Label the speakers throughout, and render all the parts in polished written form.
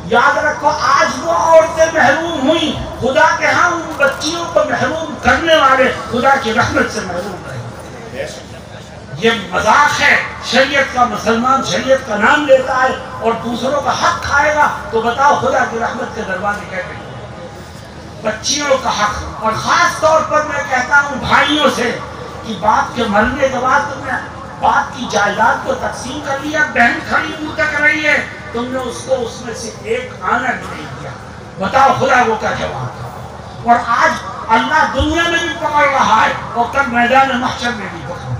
Speaker 1: یاد رکھو آج وہ عورتیں محروم ہوئی، خدا کے ہاں ان بچیوں کو محروم کرنے والے خدا کی رحمت سے محروم رہے۔ یہ مذاق ہے، شریعت کا مسلمان شریعت کا نام لیتا ہے اور دوسروں کا حق کھائے گا تو بتاؤ خدا کی رحمت کے دروازے کیسے کھلیں؟ بچیوں کا حق، اور خاص طور پر میں کہتا ہوں بھائیوں سے کہ باپ کے مرنے کے بعد تم نے باپ کی جائیداد کو تقسیم کر لیا، بہن کھڑی منہ تک رہی ہے، تم نے اس کو اس میں سے ایک آنا بھی نہیں دیا، بتاؤ خدا وہ کیا جواب ہے؟ اور آج اللہ دنیا میں بھی پکڑ رہا ہے اور کل میدان محشر میں بھی پکڑ رہا ہے۔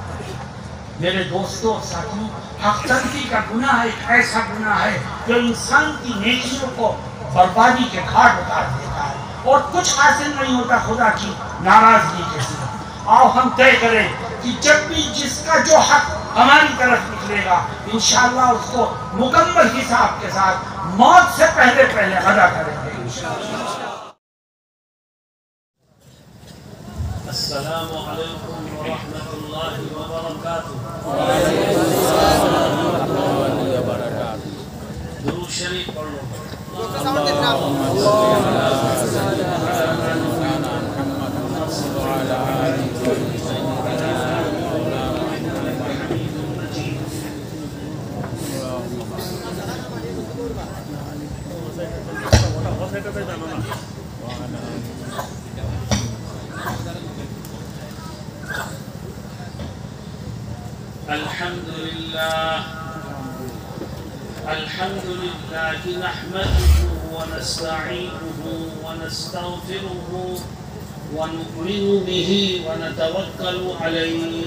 Speaker 1: میرے دوستوں اور ساتھیوں، حق تلفی کا گناہ ایک ایسا گناہ ہے جو انسان کی نیکیوں کو بربادی کے گھاٹ اتار دیتا ہے اور کچھ حاصل نہیں ہوتا خدا کی ناراضگی کے سوا۔ آؤ ہم طے کریں کہ جب بھی جس کا جو حق ہماری طرف نکلے گا انشاءاللہ اس کو مکمل حساب کے ساتھ موت سے پہلے ادا کریں گے انشاءاللہ۔ السلام علیکم ورحمۃ اللہ وبرکاتہ۔ درود شریف پڑھ لو۔ الحمد لله نحمده ونستعينه ونستغفره ونؤمن به ونتوكل عليه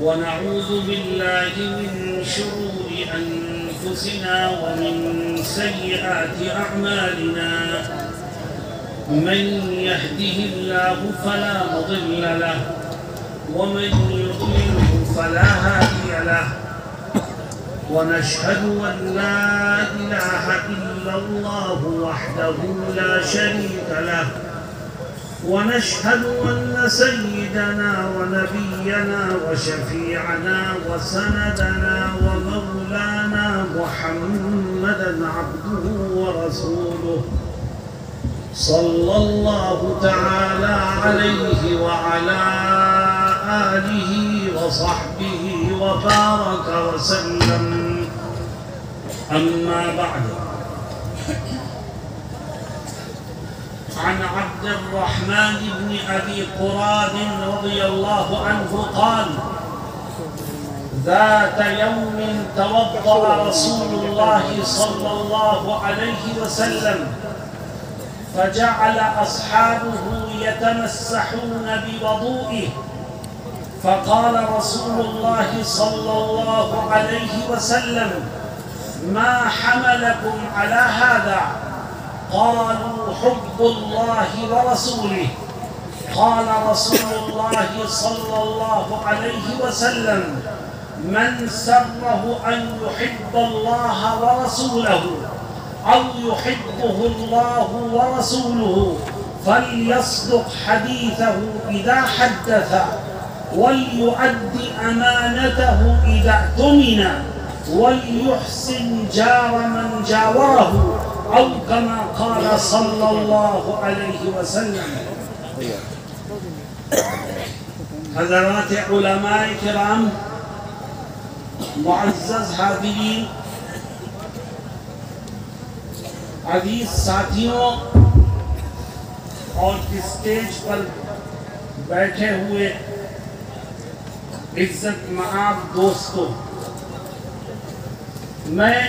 Speaker 1: ونعوذ بالله من شرور أنفسنا ومن سيئات أعمالنا من يهده الله فلا مضل له ومن يضلله فلا هادي له ونشهد أن لا إله إلا الله وحده لا شريك له ونشهد أن سيدنا ونبينا وشفيعنا وسندنا ومولانا محمدا عبده ورسوله صلى الله تعالى عليه وعلى آله وصحبه وبارك وسلم أما بعد عن عبد الرحمن بن أبي قراد رضي الله عنه قال ذات يوم توضأ رسول الله صلى الله عليه وسلم فجعل أصحابه يتمسحون بوضوئه فقال رسول الله صلى الله عليه وسلم ما حملكم على هذا قالوا حب الله ورسوله قال رسول الله صلى الله عليه وسلم من سره أن يحب الله ورسوله أو يحبه الله ورسوله فليصدق حديثه إذا حدث وليؤد أمانته إذا اؤتمن وليحسن جار من جاوره أو كما قال صلى الله عليه وسلم۔ حضرات علماء کرام، معزز حاضرین، عزیز ساتھیوں اور اسٹیج پر بیٹھے ہوئے عزت مآب دوستوں، میں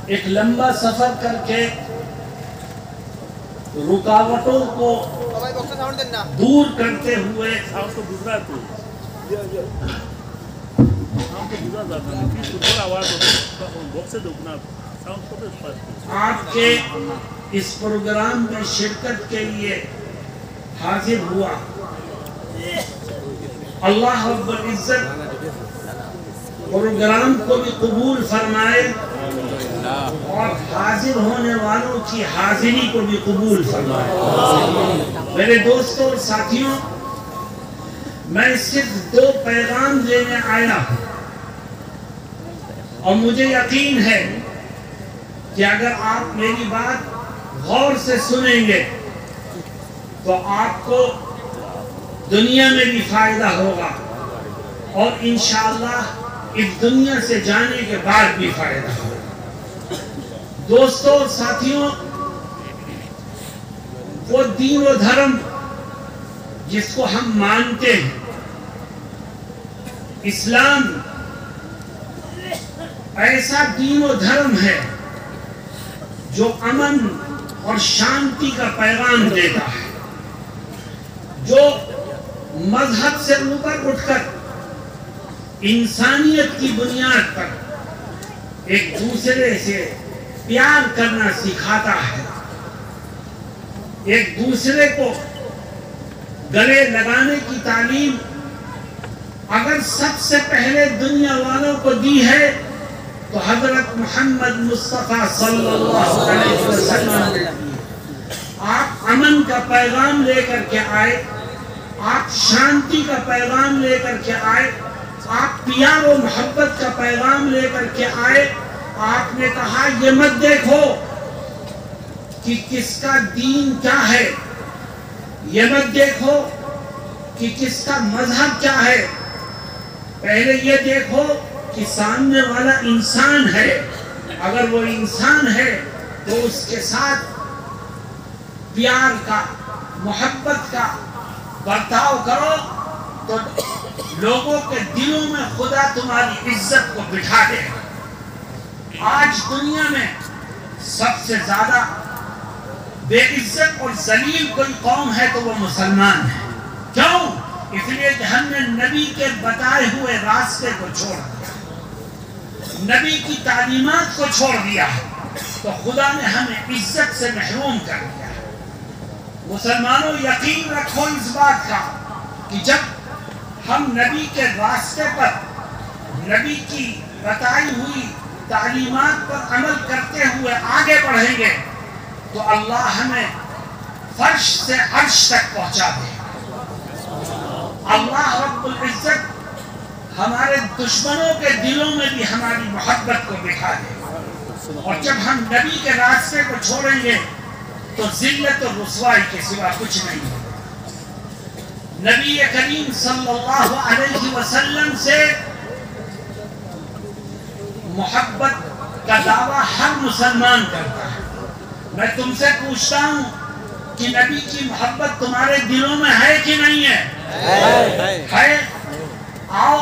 Speaker 1: ایک لمبا سفر کر کے رکاوٹوں کو دور کرتے ہوئے آپ کے اس پروگرام میں شرکت کے لیے حاضر ہوا۔ اللہ رب العزت پروگرام کو بھی قبول فرمائے اور حاضر ہونے والوں کی حاضری کو بھی قبول فرمائے۔ میرے دوستوں اور ساتھیوں، میں صرف دو پیغام دینے آیا ہوں۔ اور مجھے یقین ہے کہ اگر آپ میری بات غور سے سنیں گے تو آپ کو دنیا میں بھی فائدہ ہوگا اور انشاءاللہ اس دنیا سے جانے کے بعد بھی فائدہ ہوگا۔ دوستوں اور ساتھیوں، وہ دین و دھرم جس کو ہم مانتے ہیں، اسلام ایسا دین و دھرم ہے جو امن اور شانتی کا پیغام دیتا ہے، جو مذہب سے اوپر اٹھ کر انسانیت کی بنیاد پر ایک دوسرے سے پیار کرنا سکھاتا ہے، ایک دوسرے کو گلے لگانے کی تعلیم اگر سب سے پہلے دنیا والوں کو دی ہے تو حضرت محمد مصطفیٰ صلی اللہ علیہ وسلم نے دی۔ آپ امن کا پیغام لے کر کے آئے، آپ شانتی کا پیغام لے کر کے آئے، آپ پیار و محبت کا پیغام لے کر کے آئے۔ آپ نے کہا یہ مت دیکھو کہ کس کا دین کیا ہے، یہ مت دیکھو کہ کس کا مذہب کیا ہے، پہلے یہ دیکھو کہ سامنے والا انسان ہے، اگر وہ انسان ہے تو اس کے ساتھ پیار کا، محبت کا برتاؤ کرو تو لوگوں کے دلوں میں خدا تمہاری عزت کو بٹھا دے گا۔ آج دنیا میں سب سے زیادہ بے عزت اور ذلیل کوئی قوم ہے تو وہ مسلمان ہے۔ کیوں؟ اس لیے کہ ہم نے نبی کے بتائے ہوئے راستے کو چھوڑ دیا، نبی کی تعلیمات کو چھوڑ دیا ہے، تو خدا نے ہمیں عزت سے محروم کر دیا ہے۔ مسلمانوں، یقین رکھو اس بات کا کہ جب ہم نبی کے راستے پر، نبی کی بتائی ہوئی تعلیمات پر عمل کرتے ہوئے آگے بڑھیں گے تو اللہ ہمیں فرش سے عرش تک پہنچا دے۔ اللہ رب العزت ہمارے دشمنوں کے دلوں میں بھی ہماری محبت کو بٹھا دے، اور جب ہم نبی کے راستے کو چھوڑیں گے تو ذلت اور رسوائی کے سوا کچھ نہیں ہے۔ نبی کریم صلی اللہ علیہ وسلم سے محبت کا دعویٰ ہر مسلمان کرتا ہے۔ میں تم سے پوچھتا ہوں کہ نبی کی محبت تمہارے دلوں میں ہے کہ نہیں ہے؟ ہے۔ آؤ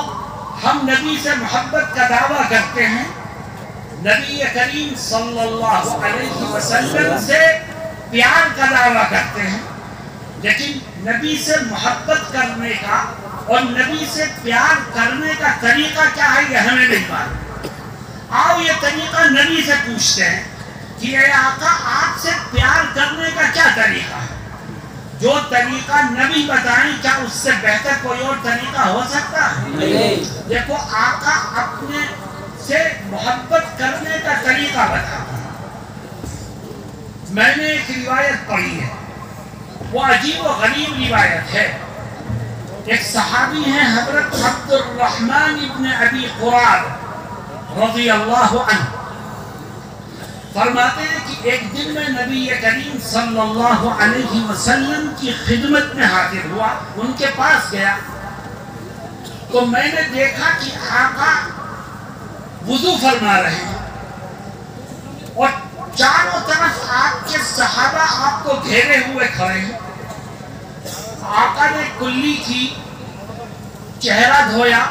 Speaker 1: ہم نبی سے محبت کا دعویٰ کرتے ہیں، نبی کریم صلی اللہ علیہ وسلم سے پیار کا دعویٰ کرتے ہیں، لیکن نبی سے محبت کرنے کا اور نبی سے پیار کرنے کا طریقہ کیا ہے یہ ہمیں نہیں معلوم۔ آؤ یہ طریقہ نبی سے پوچھتے ہیں کہ اے آقا، آپ سے پیار کرنے کا کیا طریقہ ہے؟ جو طریقہ نبی بتائیں کیا اس سے بہتر کوئی اور طریقہ ہو سکتا ہے؟ دیکھو آقا اپنے سے محبت کرنے کا طریقہ بتاتا ہے۔ میں نے ایک روایت پڑھی ہے، وہ عجیب و غریب روایت ہے۔ ایک صحابی ہیں حضرت عبد الرحمن ابن ابی قراد رضی اللہ عنہ، فرماتے ہیں کہ ایک دن میں نبی کریم صلی اللہ علیہ وسلم کی خدمت میں حاضر ہوا، ان کے پاس گیا تو میں نے دیکھا کہ آقا وضو فرما رہے ہیں اور چاروں طرف آپ کے صحابہ آپ کو گھیرے ہوئے کھڑے ہیں۔ آقا نے کلی کی، چہرہ دھویا،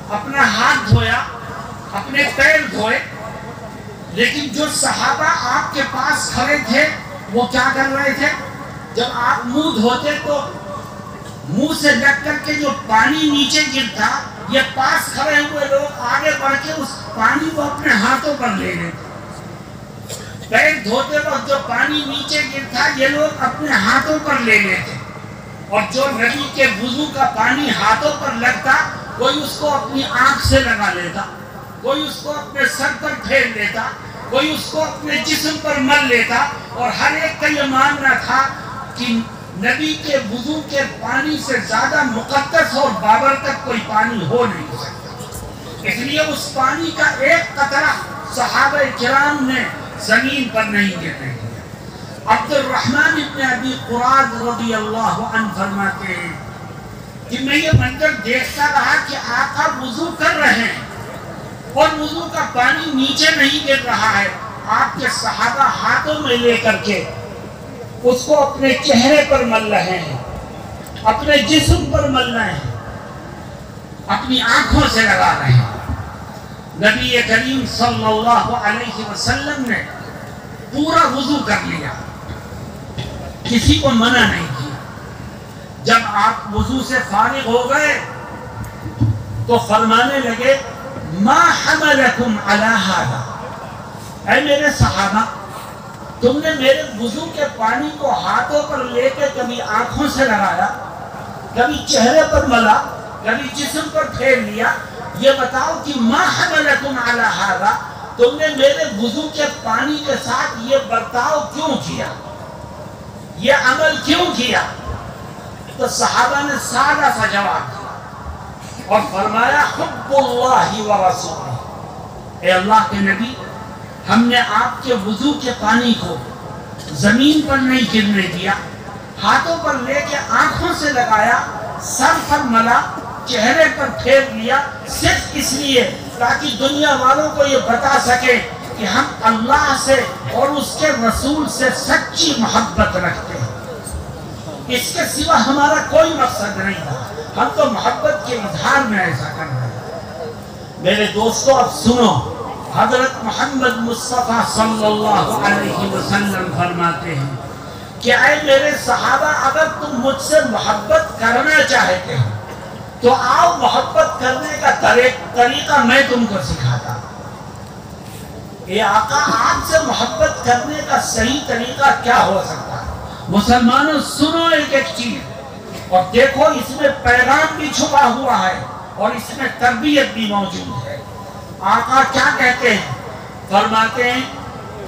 Speaker 1: اپنا ہاتھ دھویا، اپنے پیر دھوئے، لیکن جو صحابہ آپ کے پاس کھڑے تھے وہ کیا کر رہے تھے؟ جب آپ منہ دھوتے تو منہ سے لگ کر کے جو پانی نیچے گرتا، یہ پاس کھڑے ہوئے لوگ آگے بڑھ کے اس پانی کو اپنے ہاتھوں پر لے لیتے۔ پیر دھوتے وقت جو پانی نیچے گرتا یہ لوگ اپنے ہاتھوں پر لے لیتے، اور جو نبی کے وضو کا پانی ہاتھوں پر لگتا کوئی اس کو اپنی آنکھ سے لگا لیتا، کوئی اس کو اپنے سر پر پھیر لیتا، کوئی اس کو اپنے جسم پر مل لیتا، اور ہر ایک کا یہ ماننا تھا کہ نبی کے وضو کے پانی سے زیادہ مقدس اور بابرکت کوئی پانی ہو نہیں سکتا۔ اس لیے اس پانی کا ایک قطرہ صحابہ کرام نے زمین پر نہیں گرنے دیا۔ عبد الرحمن ابن ابی قراد رضی اللہ عنہ فرماتے ہیں کہ میں یہ منظر دیکھتا رہا کہ آقا وضو کر رہے ہیں اور وضو کا پانی نیچے نہیں گر رہا ہے، آپ کے صحابہ ہاتھوں میں لے کر کے اس کو اپنے چہرے پر مل رہے ہیں، اپنے جسم پر مل رہے ہیں، اپنی آنکھوں سے لگا رہے ہیں۔ نبی کریم صلی اللہ علیہ وسلم نے پورا وضو کر لیا، کسی کو منع نہیں کیا۔ جب آپ وضو سے فارغ ہو گئے تو فرمانے لگے ما حملکم علی ھذا، اے میرے صحابہ تم نے میرے وضو کے پانی کو ہاتھوں پر لے کے کبھی آنکھوں سے لگایا، کبھی چہرے پر ملا، کبھی جسم پر پھیر لیا، یہ بتاؤ کہ ما حملکم علی ھذا، تم نے میرے وضو کے پانی کے ساتھ یہ برتاؤ کیوں کیا، یہ عمل کیوں کیا؟ تو صحابہ نے سادہ سا جواب دیا اور فرمایا حب اللہ و رسولہ، اے اللہ کے نبی ہم نے آپ کے وضو کے پانی کو زمین پر نہیں گرنے دیا، ہاتھوں پر لے کے آنکھوں سے لگایا، سر پر ملا، چہرے پر پھیر لیا، صرف اس لیے تاکہ دنیا والوں کو یہ بتا سکے کہ ہم اللہ سے اور اس کے رسول سے سچی محبت رکھتے ہیں، اس کے سوا ہمارا کوئی مقصد نہیں تھا، ہم تو محبت کے اظہار میں ایسا کر رہے ہیں۔ میرے دوستو اب سنو، حضرت محمد مصطفیٰ صلی اللہ علیہ وسلم فرماتے ہیں کہ اے میرے صحابہ اگر تم مجھ سے محبت کرنا چاہتے ہیں تو آؤ محبت کرنے کا طریقہ میں تم کو سکھاتا ہوں۔ اے آقا آپ سے محبت کرنے کا صحیح طریقہ کیا ہو سکتا ہے؟ مسلمانوں سنو ایک ایک چیز اور دیکھو اس میں پیغام بھی چھپا ہوا ہے اور اس میں تربیت بھی موجود ہے۔ آقا کیا کہتے ہیں؟ فرماتے ہیں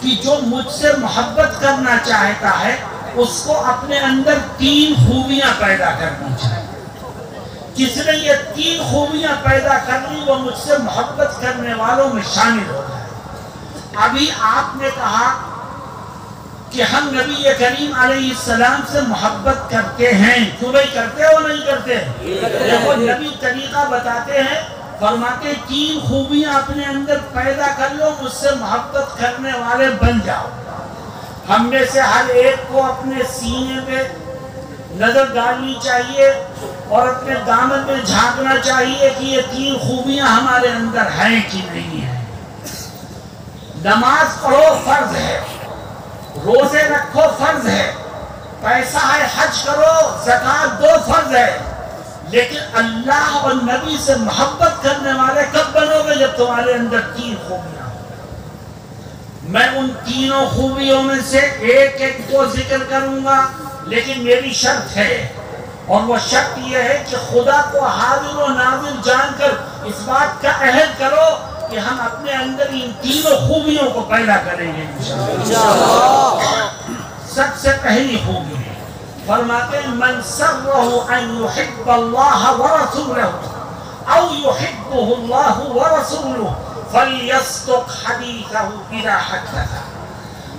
Speaker 1: کہ جو مجھ سے محبت کرنا چاہتا ہے اس کو اپنے اندر 3 خوبیاں پیدا کرنی چاہیے۔ جس نے یہ 3 خوبیاں پیدا کر لی وہ مجھ سے محبت کرنے والوں میں شامل ہو جائے۔ ابھی آپ نے کہا کہ ہم نبی کریم علیہ السلام سے محبت کرتے ہیں، کیوں بھائی کرتے ہو نہیں کرتے؟ دیکھو نبی طریقہ بتاتے ہیں، فرماتے 3 خوبیاں اپنے اندر پیدا کر لو، مجھ سے محبت کرنے والے بن جاؤ۔ ہم میں سے ہر ایک کو اپنے سینے میں نظر ڈالنی چاہیے اور اپنے دامن میں جھانکنا چاہیے کہ یہ 3 خوبیاں ہمارے اندر ہیں کہ نہیں ہیں۔ نماز پڑھو فرض ہے، روزے رکھو فرض ہے، پیسہ ہے حج کرو، زکوٰۃ دو فرض ہے، لیکن اللہ اور نبی سے محبت کرنے والے کب بنو گے؟ جب تمہارے اندر 3 خوبیاں۔ میں ان 3 خوبیوں میں سے ایک ایک کو ذکر کروں گا، لیکن میری شرط ہے اور وہ شرط یہ ہے کہ خدا کو حاضر و ناظر جان کر اس بات کا عہد کرو کہ ہم اپنے اندر ان 3 خوبیوں کو پیدا کریں گے انشاءاللہ۔ سب سے پہلی خوبی فرماتے ہیں من سرہ ان یحب اللہ ورسولہ او یحبہ اللہ ورسولہ فلیصدق حدیثہ اذا حدث۔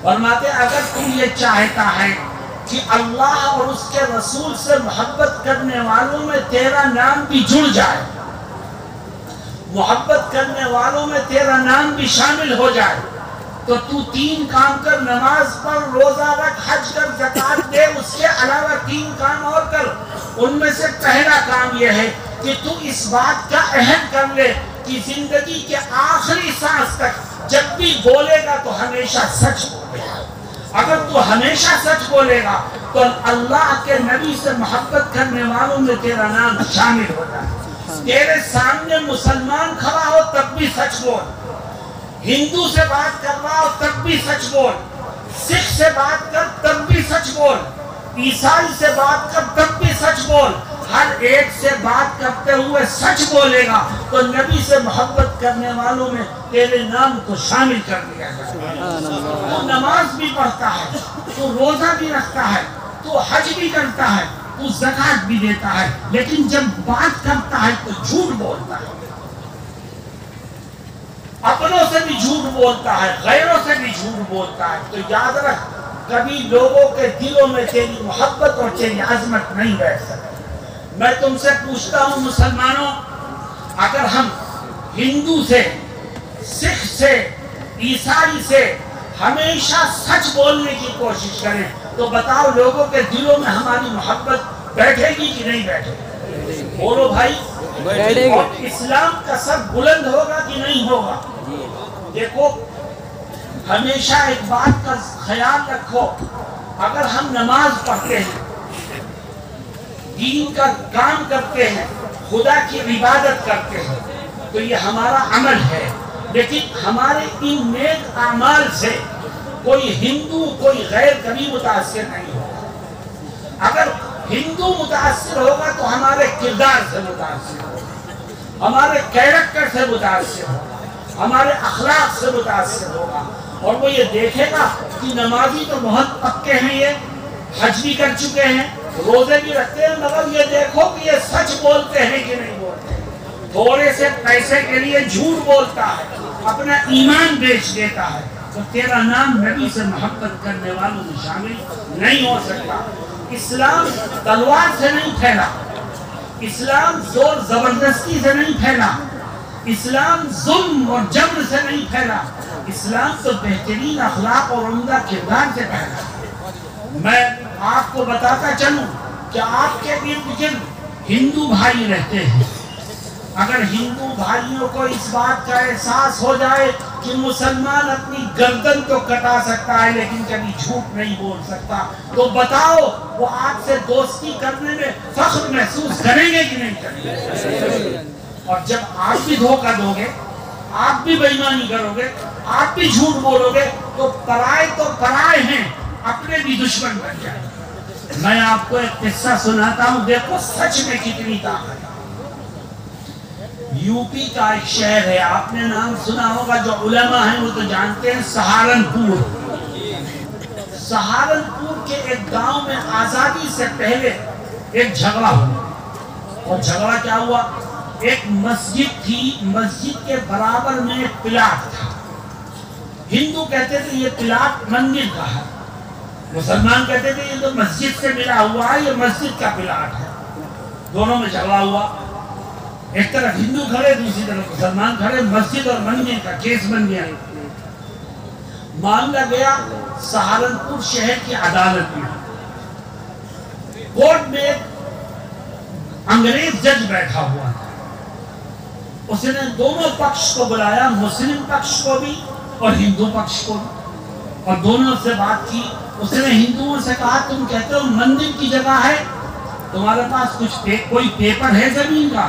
Speaker 1: فرماتے ہیں اگر تم یہ چاہتا ہے کہ اللہ اور اس کے رسول سے محبت کرنے والوں میں تیرا نام بھی جڑ جائے، محبت کرنے والوں میں تیرا نام بھی شامل ہو جائے، تو 3 کام کر، نماز پڑھ، روزہ رکھ، حج کر، زکوٰۃ دے، اس کے علاوہ 3 کام اور کر۔ ان میں سے پہلا کام یہ ہے کہ تو اس بات کا عہد کر لے کہ زندگی کے آخری سانس تک جب بھی بولے گا تو ہمیشہ سچ بولے گا۔ اگر تو ہمیشہ سچ بولے گا تو اللہ کے نبی سے محبت کرنے والوں میں تیرا نام شامل ہوگا۔ تیرے سامنے مسلمان کھڑا ہو تب بھی سچ بول، ہندو سے بات کر رہا ہو تب بھی سچ بول، سکھ سے بات کر تب بھی سچ بول، عیسائی سے بات کر تب بھی سچ بول۔ ہر ایک سے بات کرتے ہوئے سچ بولے گا تو نبی سے محبت کرنے والوں میں تیرے نام کو شامل کر دیا جائے۔ تو نماز بھی پڑھتا ہے، تو روزہ بھی رکھتا ہے، تو حج بھی کرتا ہے، تو زکوٰۃ بھی دیتا ہے، لیکن جب بات کرتا ہے تو جھوٹ بولتا ہے۔ اپنوں سے بھی جھوٹ بولتا ہے، غیروں سے بھی جھوٹ بولتا ہے، تو یاد رکھ کبھی لوگوں کے دلوں میں تیری محبت اور تیری عظمت نہیں بیٹھ سکتی۔ میں تم سے پوچھتا ہوں مسلمانوں، اگر ہم ہندو سے، سکھ سے، عیسائی سے ہمیشہ سچ بولنے کی کوشش کریں تو بتاؤ لوگوں کے دلوں میں ہماری محبت بیٹھے گی کہ نہیں بیٹھے گی؟ بولو بھائی، اور اسلام کا سر بلند ہوگا کہ نہیں ہوگا؟ دیکھو ہمیشہ ایک بات کا خیال رکھو، اگر ہم نماز پڑھتے ہیں، دین کا کام کرتے ہیں، خدا کی عبادت کرتے ہیں تو یہ ہمارا عمل ہے، لیکن ہمارے ان نیک اعمال سے کوئی ہندو کوئی غیر کبھی متاثر نہیں ہوگا۔ اگر ہندو متاثر ہوگا تو ہمارے کردار سے متاثر ہوگا، ہمارے کیریکٹر سے متاثر ہوگا، ہمارے اخلاق سے متاثر ہوگا، اور وہ یہ دیکھے گا کہ نمازی تو بہت پکے ہیں، یہ حج بھی کر چکے ہیں، روزے بھی رکھتے ہیں، مگر یہ دیکھو کہ یہ سچ بولتے ہیں کہ نہیں بولتے، تھوڑے سے پیسے کے لیے جھوٹ بولتا ہے، اپنا ایمان بیچ دیتا ہے، تو تیرا نام نبی سے محبت کرنے والوں میں شامل نہیں ہو سکتا۔ اسلام تلوار سے نہیں پھیلا، اسلام زور زبردستی سے نہیں پھیلا، اسلام ظلم اور جبر سے نہیں پھیلا، اسلام تو بہترین اخلاق اور عمدہ کردار سے پھیلا۔ میں آپ کو بتاتا چلوں کہ آپ کے ارد گرد ہندو بھائی رہتے ہیں، اگر ہندو بھائیوں کو اس بات کا احساس ہو جائے کہ مسلمان اپنی گردن تو کٹا سکتا ہے لیکن کبھی جھوٹ نہیں بول سکتا، تو بتاؤ وہ آپ سے دوستی کرنے میں فخر محسوس کریں گے کہ نہیں کریں گے؟ اور جب آپ بھی دھوکہ دو گے، آپ بھی بے ایمانی کرو گے، آپ بھی جھوٹ بولو گے تو پرائے ہیں، اپنے بھی دشمن بن جائیں گے۔ میں آپ کو ایک قصہ سناتا ہوں، دیکھو سچ میں کتنی طاقت ہے۔ یوپی کا ایک شہر ہے، آپ نے نام سنا ہوگا، جو علماء ہیں وہ تو جانتے ہیں، سہارنپور۔ سہارنپور کے ایک گاؤں میں آزادی سے پہلے ایک جھگڑا ہوا، اور جھگڑا کیا ہوا؟ ایک مسجد تھی، مسجد کے برابر میں ایک پلاٹ تھا، ہندو کہتے تھے یہ پلاٹ مندر کا ہے، مسلمان کہتے تھے یہ تو مسجد سے ملا ہوا ہے، یہ مسجد کا پلاٹ ہے۔ دونوں میں جھگڑا ہوا، ایک طرف ہندو کھڑے، دوسری طرف مسلمان کھڑے، مسجد اور مندر کا کیس بن گیا۔ معاملہ گیا سہارنپور شہر کی عدالت میں، کورٹ میں انگریز جج بیٹھا ہوا تھا، اس نے دونوں پکش کو بلایا، مسلم پکش کو بھی اور ہندو پکش کو بھی، اور دونوں سے بات کی۔ اس نے ہندوؤں سے کہا تم کہتے ہو مندر کی جگہ ہے، تمہارے پاس کوئی پیپر ہے زمین کا؟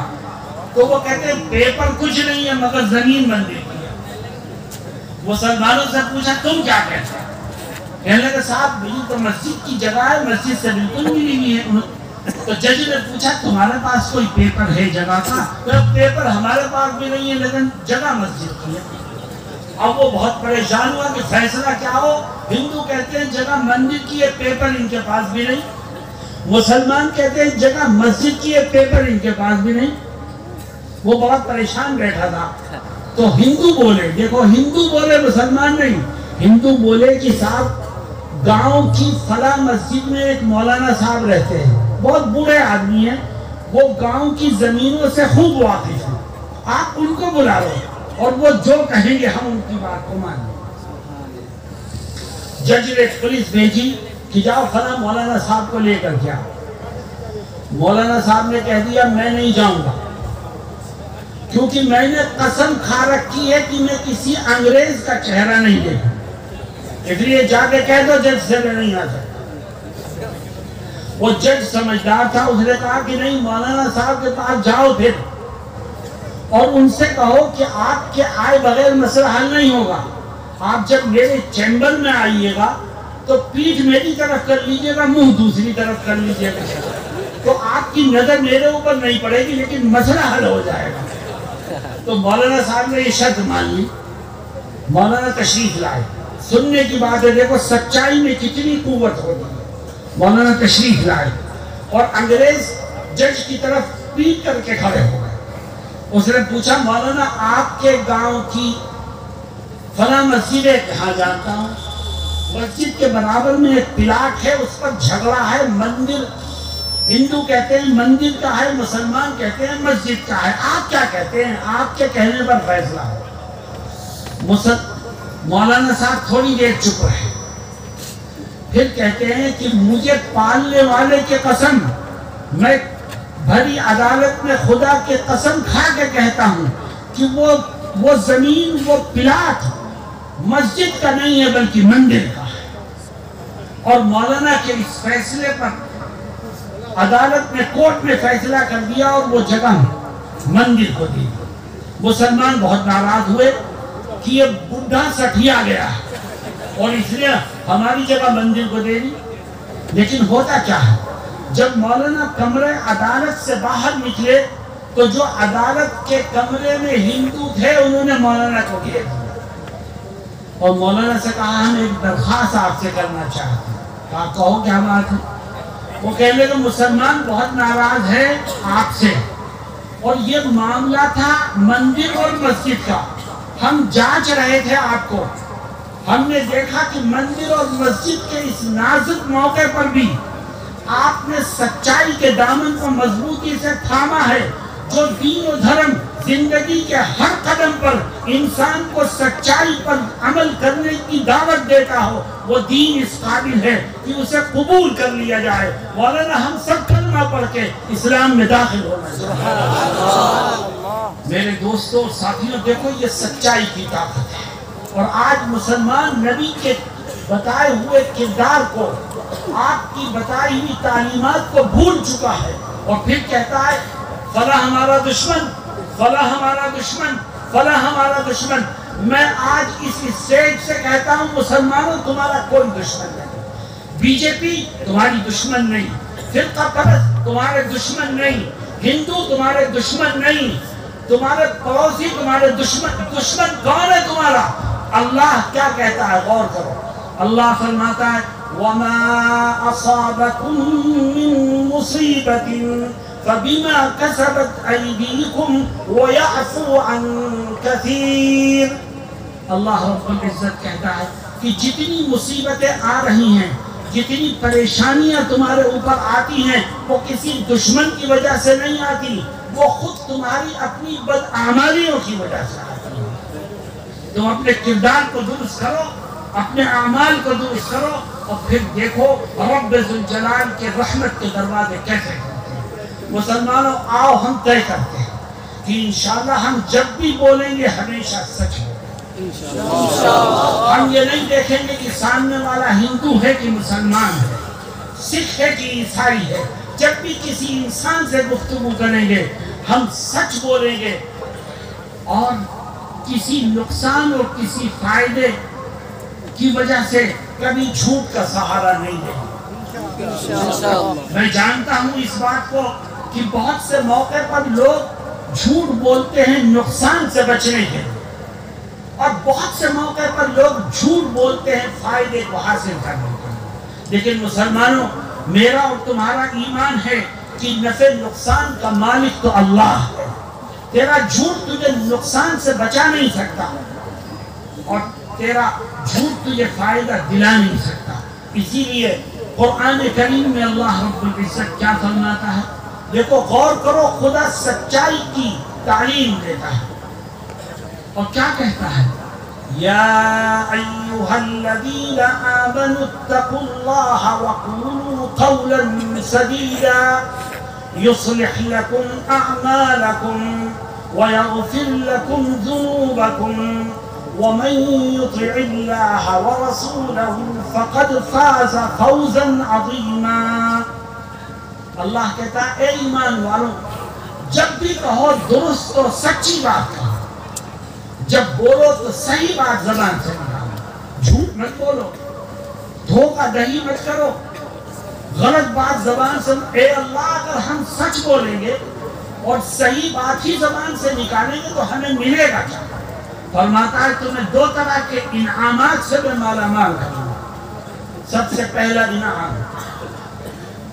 Speaker 1: تو وہ کہتے ہیں پیپر کچھ نہیں ہے مگر زمین مندر کی ہے۔ مسلمانوں سے پوچھا تم کیا کہتے ہیں؟ کہنے لگے صاحب میری تو مسجد کی جگہ ہے، مسجد سے بالکل ملی نہیں ہے۔ تو جج نے پوچھا تمہارے پاس کوئی پیپر ہے جگہ کا؟ تو پیپر ہمارے پاس بھی نہیں ہے لیکن جگہ مسجد کی ہے۔ اب وہ بہت پریشان ہوا کہ فیصلہ کیا ہو؟ ہندو کہتے ہیں جگہ مندر کی ہے، پیپر ان کے پاس بھی نہیں، مسلمان کہتے ہیں جگہ مسجد کی ہے، پیپر ان کے پاس بھی نہیں۔ وہ بہت پریشان بیٹھا تھا، تو ہندو بولے، دیکھو ہندو بولے مسلمان نہیں، ہندو بولے کہ صاحب گاؤں کی فلاں مسجد میں ایک مولانا صاحب رہتے ہیں، بہت بوڑھے آدمی ہیں، وہ گاؤں کی زمینوں سے خوب واقف ہیں، آپ ان کو بلا لو اور وہ جو کہیں گے ہم ان کی بات کو مانیں۔ جج نے پولیس بھیجی کہ جاؤ فلاں مولانا صاحب کو لے کر کیا۔ مولانا صاحب نے کہہ دیا میں نہیں جاؤں گا، کیونکہ میں نے قسم کھا رکھی ہے کہ میں کسی انگریز کا چہرہ نہیں دیکھوں، اس لیے جا کے کہہ دو جج سے میں نہیں آ سکتا۔ وہ جج سمجھدار تھا، اس نے کہا کہ نہیں مولانا صاحب کے پاس جاؤ پھر، اور ان سے کہو کہ آپ کے آئے بغیر مسئلہ حل نہیں ہوگا، آپ جب میرے چیمبر میں آئیے گا تو پیٹھ میری طرف کر لیجئے گا، منہ دوسری طرف کر لیجئے گا، تو آپ کی نظر میرے اوپر نہیں پڑے گی لیکن مسئلہ حل ہو جائے گا۔ تو مولانا صاحب نے یہ شرط مان لی، مولانا تشریف لائے، سننے کی بات ہے، دیکھو سچائی میں کتنی قوت ہوتی ہے۔ مولانا تشریف لائے اور انگریز جج کی طرف پیٹ کر کے کھڑے ہو گئے۔ اس نے پوچھا مولانا آپ کے گاؤں کی فلاں مسجد ہے، کہاں جانتا ہوں، مسجد کے برابر میں ایک پلاٹ ہے، اس پر جھگڑا ہے، مندر ہندو کہتے ہیں مندر کا ہے، مسلمان کہتے ہیں مسجد کا ہے، آپ کیا کہتے ہیں؟ آپ کے کہنے پر فیصلہ ہے۔ مولانا صاحب تھوڑی دیر چپ رہے، پھر کہتے ہیں کہ مجھے پالنے والے کی قسم، میں بھری عدالت میں خدا کی قسم کھا کے کہتا ہوں کہ وہ زمین، وہ پلاٹ مسجد کا نہیں ہے بلکہ مندر کا ہے۔ اور مولانا کے اس فیصلے پر عدالت میں، کورٹ میں فیصلہ کر دیا اور وہ جگہ مندر کو دی۔ مسلمان بہت ناراض ہوئے کہ یہ بڈھا سٹھیا گیا اور اس لیے ہماری جگہ مندر کو دے دی۔ لیکن ہوتا کیا ہے، جب مولانا کمرے عدالت سے باہر نکلے تو جو عدالت کے کمرے میں ہندو تھے انہوں نے مولانا کو دیا اور مولانا سے کہا ہم ایک درخواست آپ سے کرنا چاہتے ہیں۔ کہا کہو کیا بات ہے؟ وہ کہنے کہ مسلمان بہت ناراض ہے آپ سے، اور یہ معاملہ تھا مندر اور مسجد کا، ہم جانچ رہے تھے آپ کو، ہم نے دیکھا کہ مندر اور مسجد کے اس نازک موقع پر بھی آپ نے سچائی کے دامن کو مضبوطی سے تھاما ہے۔ جو دین و دھرم زندگی کے ہر قدم پر انسان کو سچائی پر عمل کرنے کی دعوت دیتا ہو، وہ دین اس قابل ہے کہ اسے قبول کر لیا جائے۔ مولانا ہم سب کلمہ پڑھ کے اسلام میں داخل ہونا چاہیے۔ میرے دوستوں اور ساتھیوں، دیکھو یہ سچائی کی طاقت ہے، اور آج مسلمان نبی کے بتائے ہوئے کردار کو، آپ کی بتائی ہوئی تعلیمات کو بھول چکا ہے، اور پھر کہتا ہے فلاں ہمارا دشمن، فلاں ہمارا دشمن، فلاں ہمارا دشمن۔ میں آج اس اسٹیج سے کہتا ہوں مسلمانوں تمہارا کوئی دشمن نہیں، بی جے پی تمہاری دشمن نہیں، فرقہ پرست تمہارے دشمن نہیں، ہندو تمہارے دشمن نہیں، تمہارے پڑوسی تمہارے دشمن کون ہے تمہارا؟ اللہ کیا کہتا ہے، غور کرو۔ اللہ فرماتا ہے وَمَا أَصَابَكُم مِّن مُّصِيبَةٍ فَبِمَا كَسَبَتْ أَيْدِيكُمْ وَيَعْفُو عَن كَثِيرٍ۔ اللہ رب العزت کہتا ہے کہ جتنی مصیبتیں آ رہی ہیں، جتنی پریشانیاں تمہارے اوپر آتی ہیں، وہ کسی دشمن کی وجہ سے نہیں آتی، وہ خود تمہاری اپنی بدعمالیوں کی وجہ سے آتی ہے۔ تم اپنے کردار کو درست کرو، اپنے اعمال کو درست کرو، اور پھر دیکھو رب ذوالجلال کے رحمت کے دروازے کیسے کھلتے ہیں۔ مسلمانوں آؤ ہم طے کرتے ہیں کہ انشاءاللہ ہم جب بھی بولیں گے ہمیشہ سچ بولیں گے۔ ہم یہ نہیں دیکھیں گے کہ سامنے والا ہندو ہے کہ مسلمان ہے، سکھ ہے کہ عیسائی ہے۔ جب بھی کسی انسان سے گفتگو کریں گے ہم سچ بولیں گے، اور کسی نقصان اور کسی فائدے کی وجہ سے کبھی جھوٹ کا سہارا نہیں لیں گے۔ میں جانتا ہوں اس بات کو کہ بہت سے موقع پر لوگ جھوٹ بولتے ہیں نقصان سے بچنے کے، اور بہت سے موقع پر لوگ جھوٹ بولتے ہیں فائدے کو حاصل کرنے کے۔ لیکن مسلمانوں، میرا اور تمہارا ایمان ہے کہ نفع نقصان کا مالک تو اللہ ہے۔ تیرا جھوٹ تجھے نقصان سے بچا نہیں سکتا، اور تیرا جھوٹ تجھے فائدہ دلا نہیں سکتا۔ اسی لیے قرآن کریم میں اللہ رب العزت کیا فرماتا ہے، دیکھو غور کرو، خدا سچائی کی تعلیم دیتا ہے، اور کیا کہتا ہے یا ایھا الذین آمنوا اتقوا اللہ وقولوا قولا سدیدا یصلح لکم اعمالکم ویغفر لکم ذنوبکم ومن يطع الله ورسوله فقد فاز فوزا عظيما۔ اللہ کہتا ہے اے ایمان والو، جب بھی کہو درست اور سچی بات کہو، جب بولو تو صحیح بات زبان سے نکالو، جھوٹ مت بولو، دھوکہ دہی مت کرو، غلط بات زبان سے۔ اے اللہ، اگر ہم سچ بولیں گے اور صحیح بات ہی زبان سے نکالیں گے تو ہمیں ملے گا کیا؟ فرماتا ہے تمہیں دو طرح کے انعامات سے میں مالا مال کروں گا۔ سب سے پہلا انعام،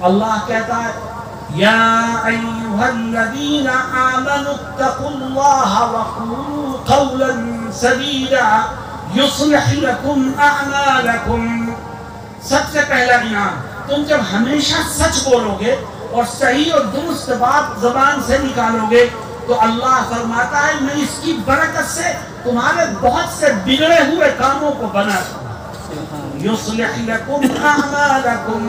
Speaker 1: اللہ کہتا ہے یا ایھا الذین آمنوا اتقوا اللہ وقولوا قولا سدیدا یصلح لکم اعمالکم، سب سے پہلا انعام، تم جب ہمیشہ سچ بولو گے اور صحیح اور درست بات زبان سے نکالو گے تو اللہ فرماتا ہے میں اس کی برکت سے تمہارے بہت سے بگڑے ہوئے کاموں کو بنا دوں۔ یصلح لکم اعمالکم،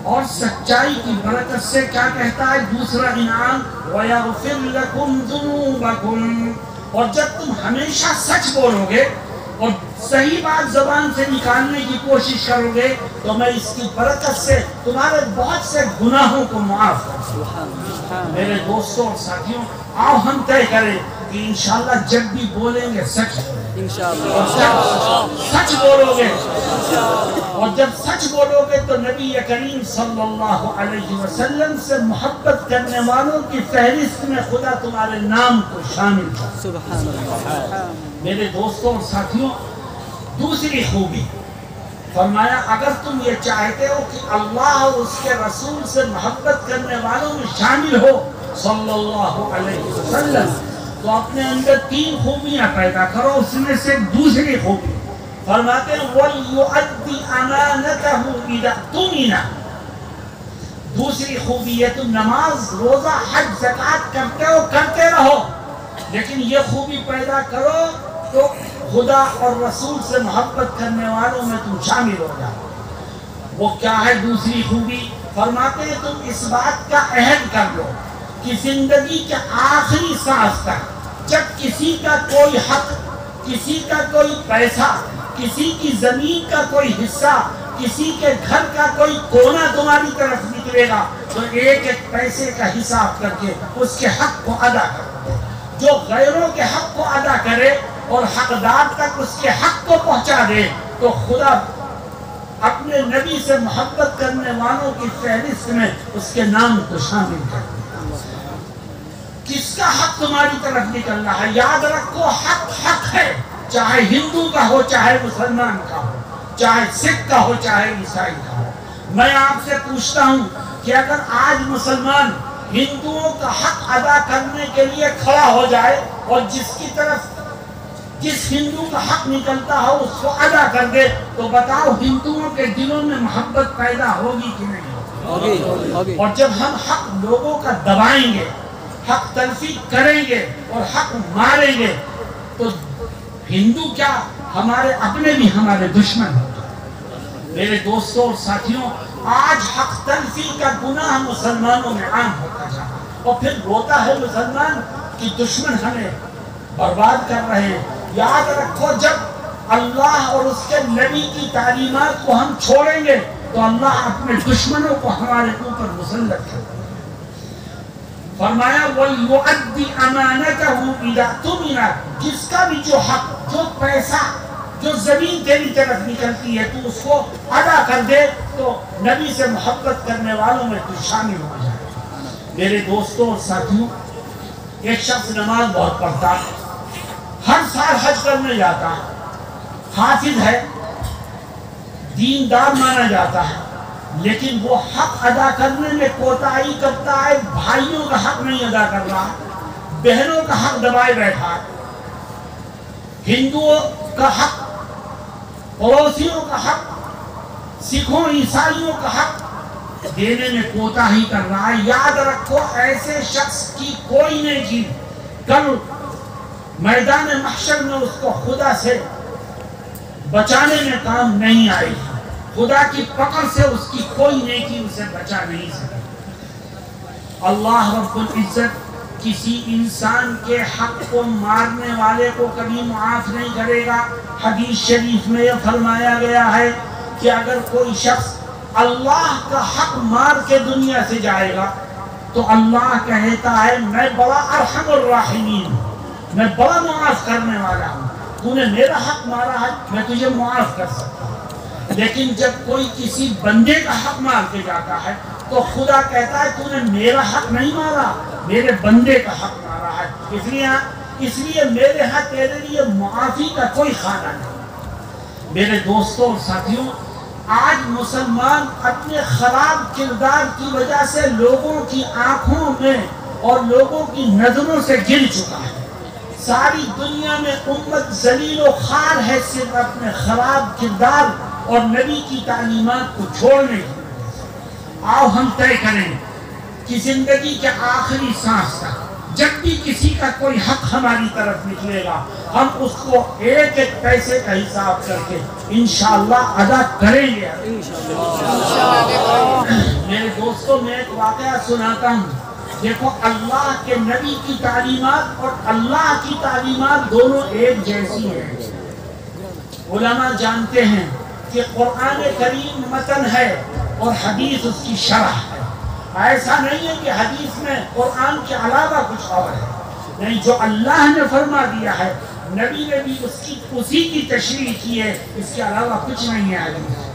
Speaker 1: اور سچائی کی برکت سے کیا کہتا ہے دوسرا انعام، وَيَغْفِرْ لَكُمْ ذُنُوبَكُمْ، اور جب تم ہمیشہ سچ بولو گے اور صحیح بات زبان سے نکالنے کی کوشش کرو گے تو میں اس کی برکت سے تمہارے بہت سے گناہوں کو معاف کر دوں۔ میرے دوستوں اور ساتھیوں، آؤ ہم طے کریں کہ انشاءاللہ جب بھی بولیں گے سچ بولیں گے، سچ بولو گے، اور جب سچ بولو گے تو نبی کریم صلی اللہ علیہ وسلم سے محبت کرنے والوں کی فہرست میں خدا تمہارے نام کو شامل کر۔ میرے دوستوں اور ساتھیوں، دوسری خوبی فرمایا اگر تم یہ چاہتے ہو کہ اللہ اور اس کے رسول سے محبت کرنے والوں میں شامل ہو صلی اللہ علیہ وسلم تو اپنے اندر تین خوبیاں پیدا کرو، اس میں سے دوسری خوبی فرماتے ہیں وَلْيُؤَدِّ أَمَانَتَهُ إِذَا اؤْتُمِنَ، دوسری خوبی ہے تم نماز روزہ حج زکوٰۃ کرتے ہو، کرتے رہو، لیکن یہ خوبی پیدا کرو تو خدا اور رسول سے محبت کرنے والوں میں تم شامل ہو جاؤ۔ وہ کیا ہے دوسری خوبی؟ فرماتے ہیں تم اس بات کا عہد کر لو کہ زندگی کے آخری سانس تک جب کسی کا کوئی حق، کسی کا کوئی پیسہ، کسی کی زمین کا کوئی حصہ، کسی کے گھر کا کوئی کونا تمہاری طرف نکلے گا تو ایک ایک پیسے کا حساب کر کے اس کے حق کو ادا کرو۔ جو غیروں کے حق کو ادا کرے اور حقدار تک اس کے حق کو پہنچا دے تو خدا اپنے نبی سے محبت کرنے والوں کی فہرست میں اس کے نام کو شامل کر دے۔ کس کا حق تمہاری طرف نکل رہا ہے؟ یاد رکھو حق حق ہے، چاہے ہندو کا ہو چاہے مسلمان کا ہو، چاہے سکھ کا ہو چاہے عیسائی کا ہو۔ میں آپ سے پوچھتا ہوں کہ اگر آج مسلمان ہندوؤں کا حق ادا کرنے کے لیے کھڑا ہو جائے اور جس ہندو کا حق نکلتا ہو اس کو ادا کر دے تو بتاؤ ہندوؤں کے دلوں میں محبت پیدا ہوگی کہ نہیں ہوگی؟ اور جب ہم حق لوگوں کا دبائیں گے، حق تلفی کریں گے اور حق ماریں گے تو ہندو کیا ہمارے اپنے بھی ہمارے دشمن ہوتے ہیں۔ میرے دوستوں اور ساتھیوں، آج حق تلفی کا گناہ مسلمانوں میں عام ہوتا جا رہا ہے اور پھر روتا ہے مسلمان کہ دشمن ہمیں برباد کر رہے ہیں۔ یاد رکھو جب اللہ اور اس کے نبی کی تعلیمات کو ہم چھوڑیں گے تو اللہ اپنے دشمنوں کو ہمارے اوپر مسلط کر دے گا۔ فرمایا وَلْيُؤَدِّ أَمَانَتَهُ إِذَا اؤْتُمِنَ، جس کا بھی جو حق، جو پیسہ، جو زمین تیری طرف نکلتی ہے تو اس کو ادا کر دے تو نبی سے محبت کرنے والوں میں تو شامل ہو جائے۔ میرے دوستوں اور ساتھیوں، ایک شخص نماز بہت پڑھتا ہے، ہر سال حج کرنے جاتا ہے، حافظ ہے، دیندار مانا جاتا ہے، لیکن وہ حق ادا کرنے میں کوتاہی کرتا ہے، بھائیوں کا حق نہیں ادا کر رہا، بہنوں کا حق دبائے بیٹھا ہے، ہندوؤں کا حق، پڑوسیوں کا حق، سکھوں عیسائیوں کا حق دینے میں کوتاہی کر رہا ہے۔ یاد رکھو ایسے شخص کی کوئی نیکی کل میدان محشر میں اس کو خدا سے بچانے میں کام نہیں آئے گی، خدا کی پکڑ سے اس کی کوئی نیکی اسے بچا نہیں سکے۔ اللہ رب العزت کسی انسان کے حق کو مارنے والے کو کبھی معاف نہیں کرے گا۔ حدیث شریف میں یہ فرمایا گیا ہے کہ اگر کوئی شخص اللہ کا حق مار کے دنیا سے جائے گا تو اللہ کہتا ہے میں بڑا ارحم الراحمین ہوں، میں بڑا معاف کرنے والا ہوں، تو نے میرا حق مارا ہے میں تجھے معاف کر سکتا ہوں۔ لیکن جب کوئی کسی بندے کا حق مار کے جاتا ہے تو خدا کہتا ہے تو نے میرا حق نہیں مارا، میرے بندے کا حق مارا ہے، اس لیے میرے ہاں تیرے لیے معافی کا کوئی خانہ نہیں۔ میرے دوستوں اور ساتھیوں، آج مسلمان اپنے خراب کردار کی وجہ سے لوگوں کی آنکھوں میں اور لوگوں کی نظروں سے گر چکا ہے۔ ساری دنیا میں امت ذلیل و خوار ہے صرف اپنے خراب کردار اور نبی کی تعلیمات کو چھوڑنے کی وجہ سے۔ آؤ ہم طے کریں کہ زندگی کے آخری سانس تک جب بھی کسی کا کوئی حق ہماری طرف نکلے گا ہم اس کو ایک ایک پیسے کا حساب کر کے انشاءاللہ ادا کریں گے۔ میرے دوستوں میں ایک واقعہ سناتا ہوں۔ دیکھو اللہ کے نبی کی تعلیمات اور اللہ کی تعلیمات دونوں ایک جیسی ہیں۔ علماء جانتے ہیں کہ قرآن کریم متن ہے اور حدیث اس کی شرح ہے۔ ایسا نہیں ہے کہ حدیث میں قرآن کے علاوہ کچھ اور ہے، نہیں، جو اللہ نے فرما دیا ہے نبی نے بھی اسی کی تشریح کی ہے، اس کے علاوہ کچھ نہیں ہے حدیث۔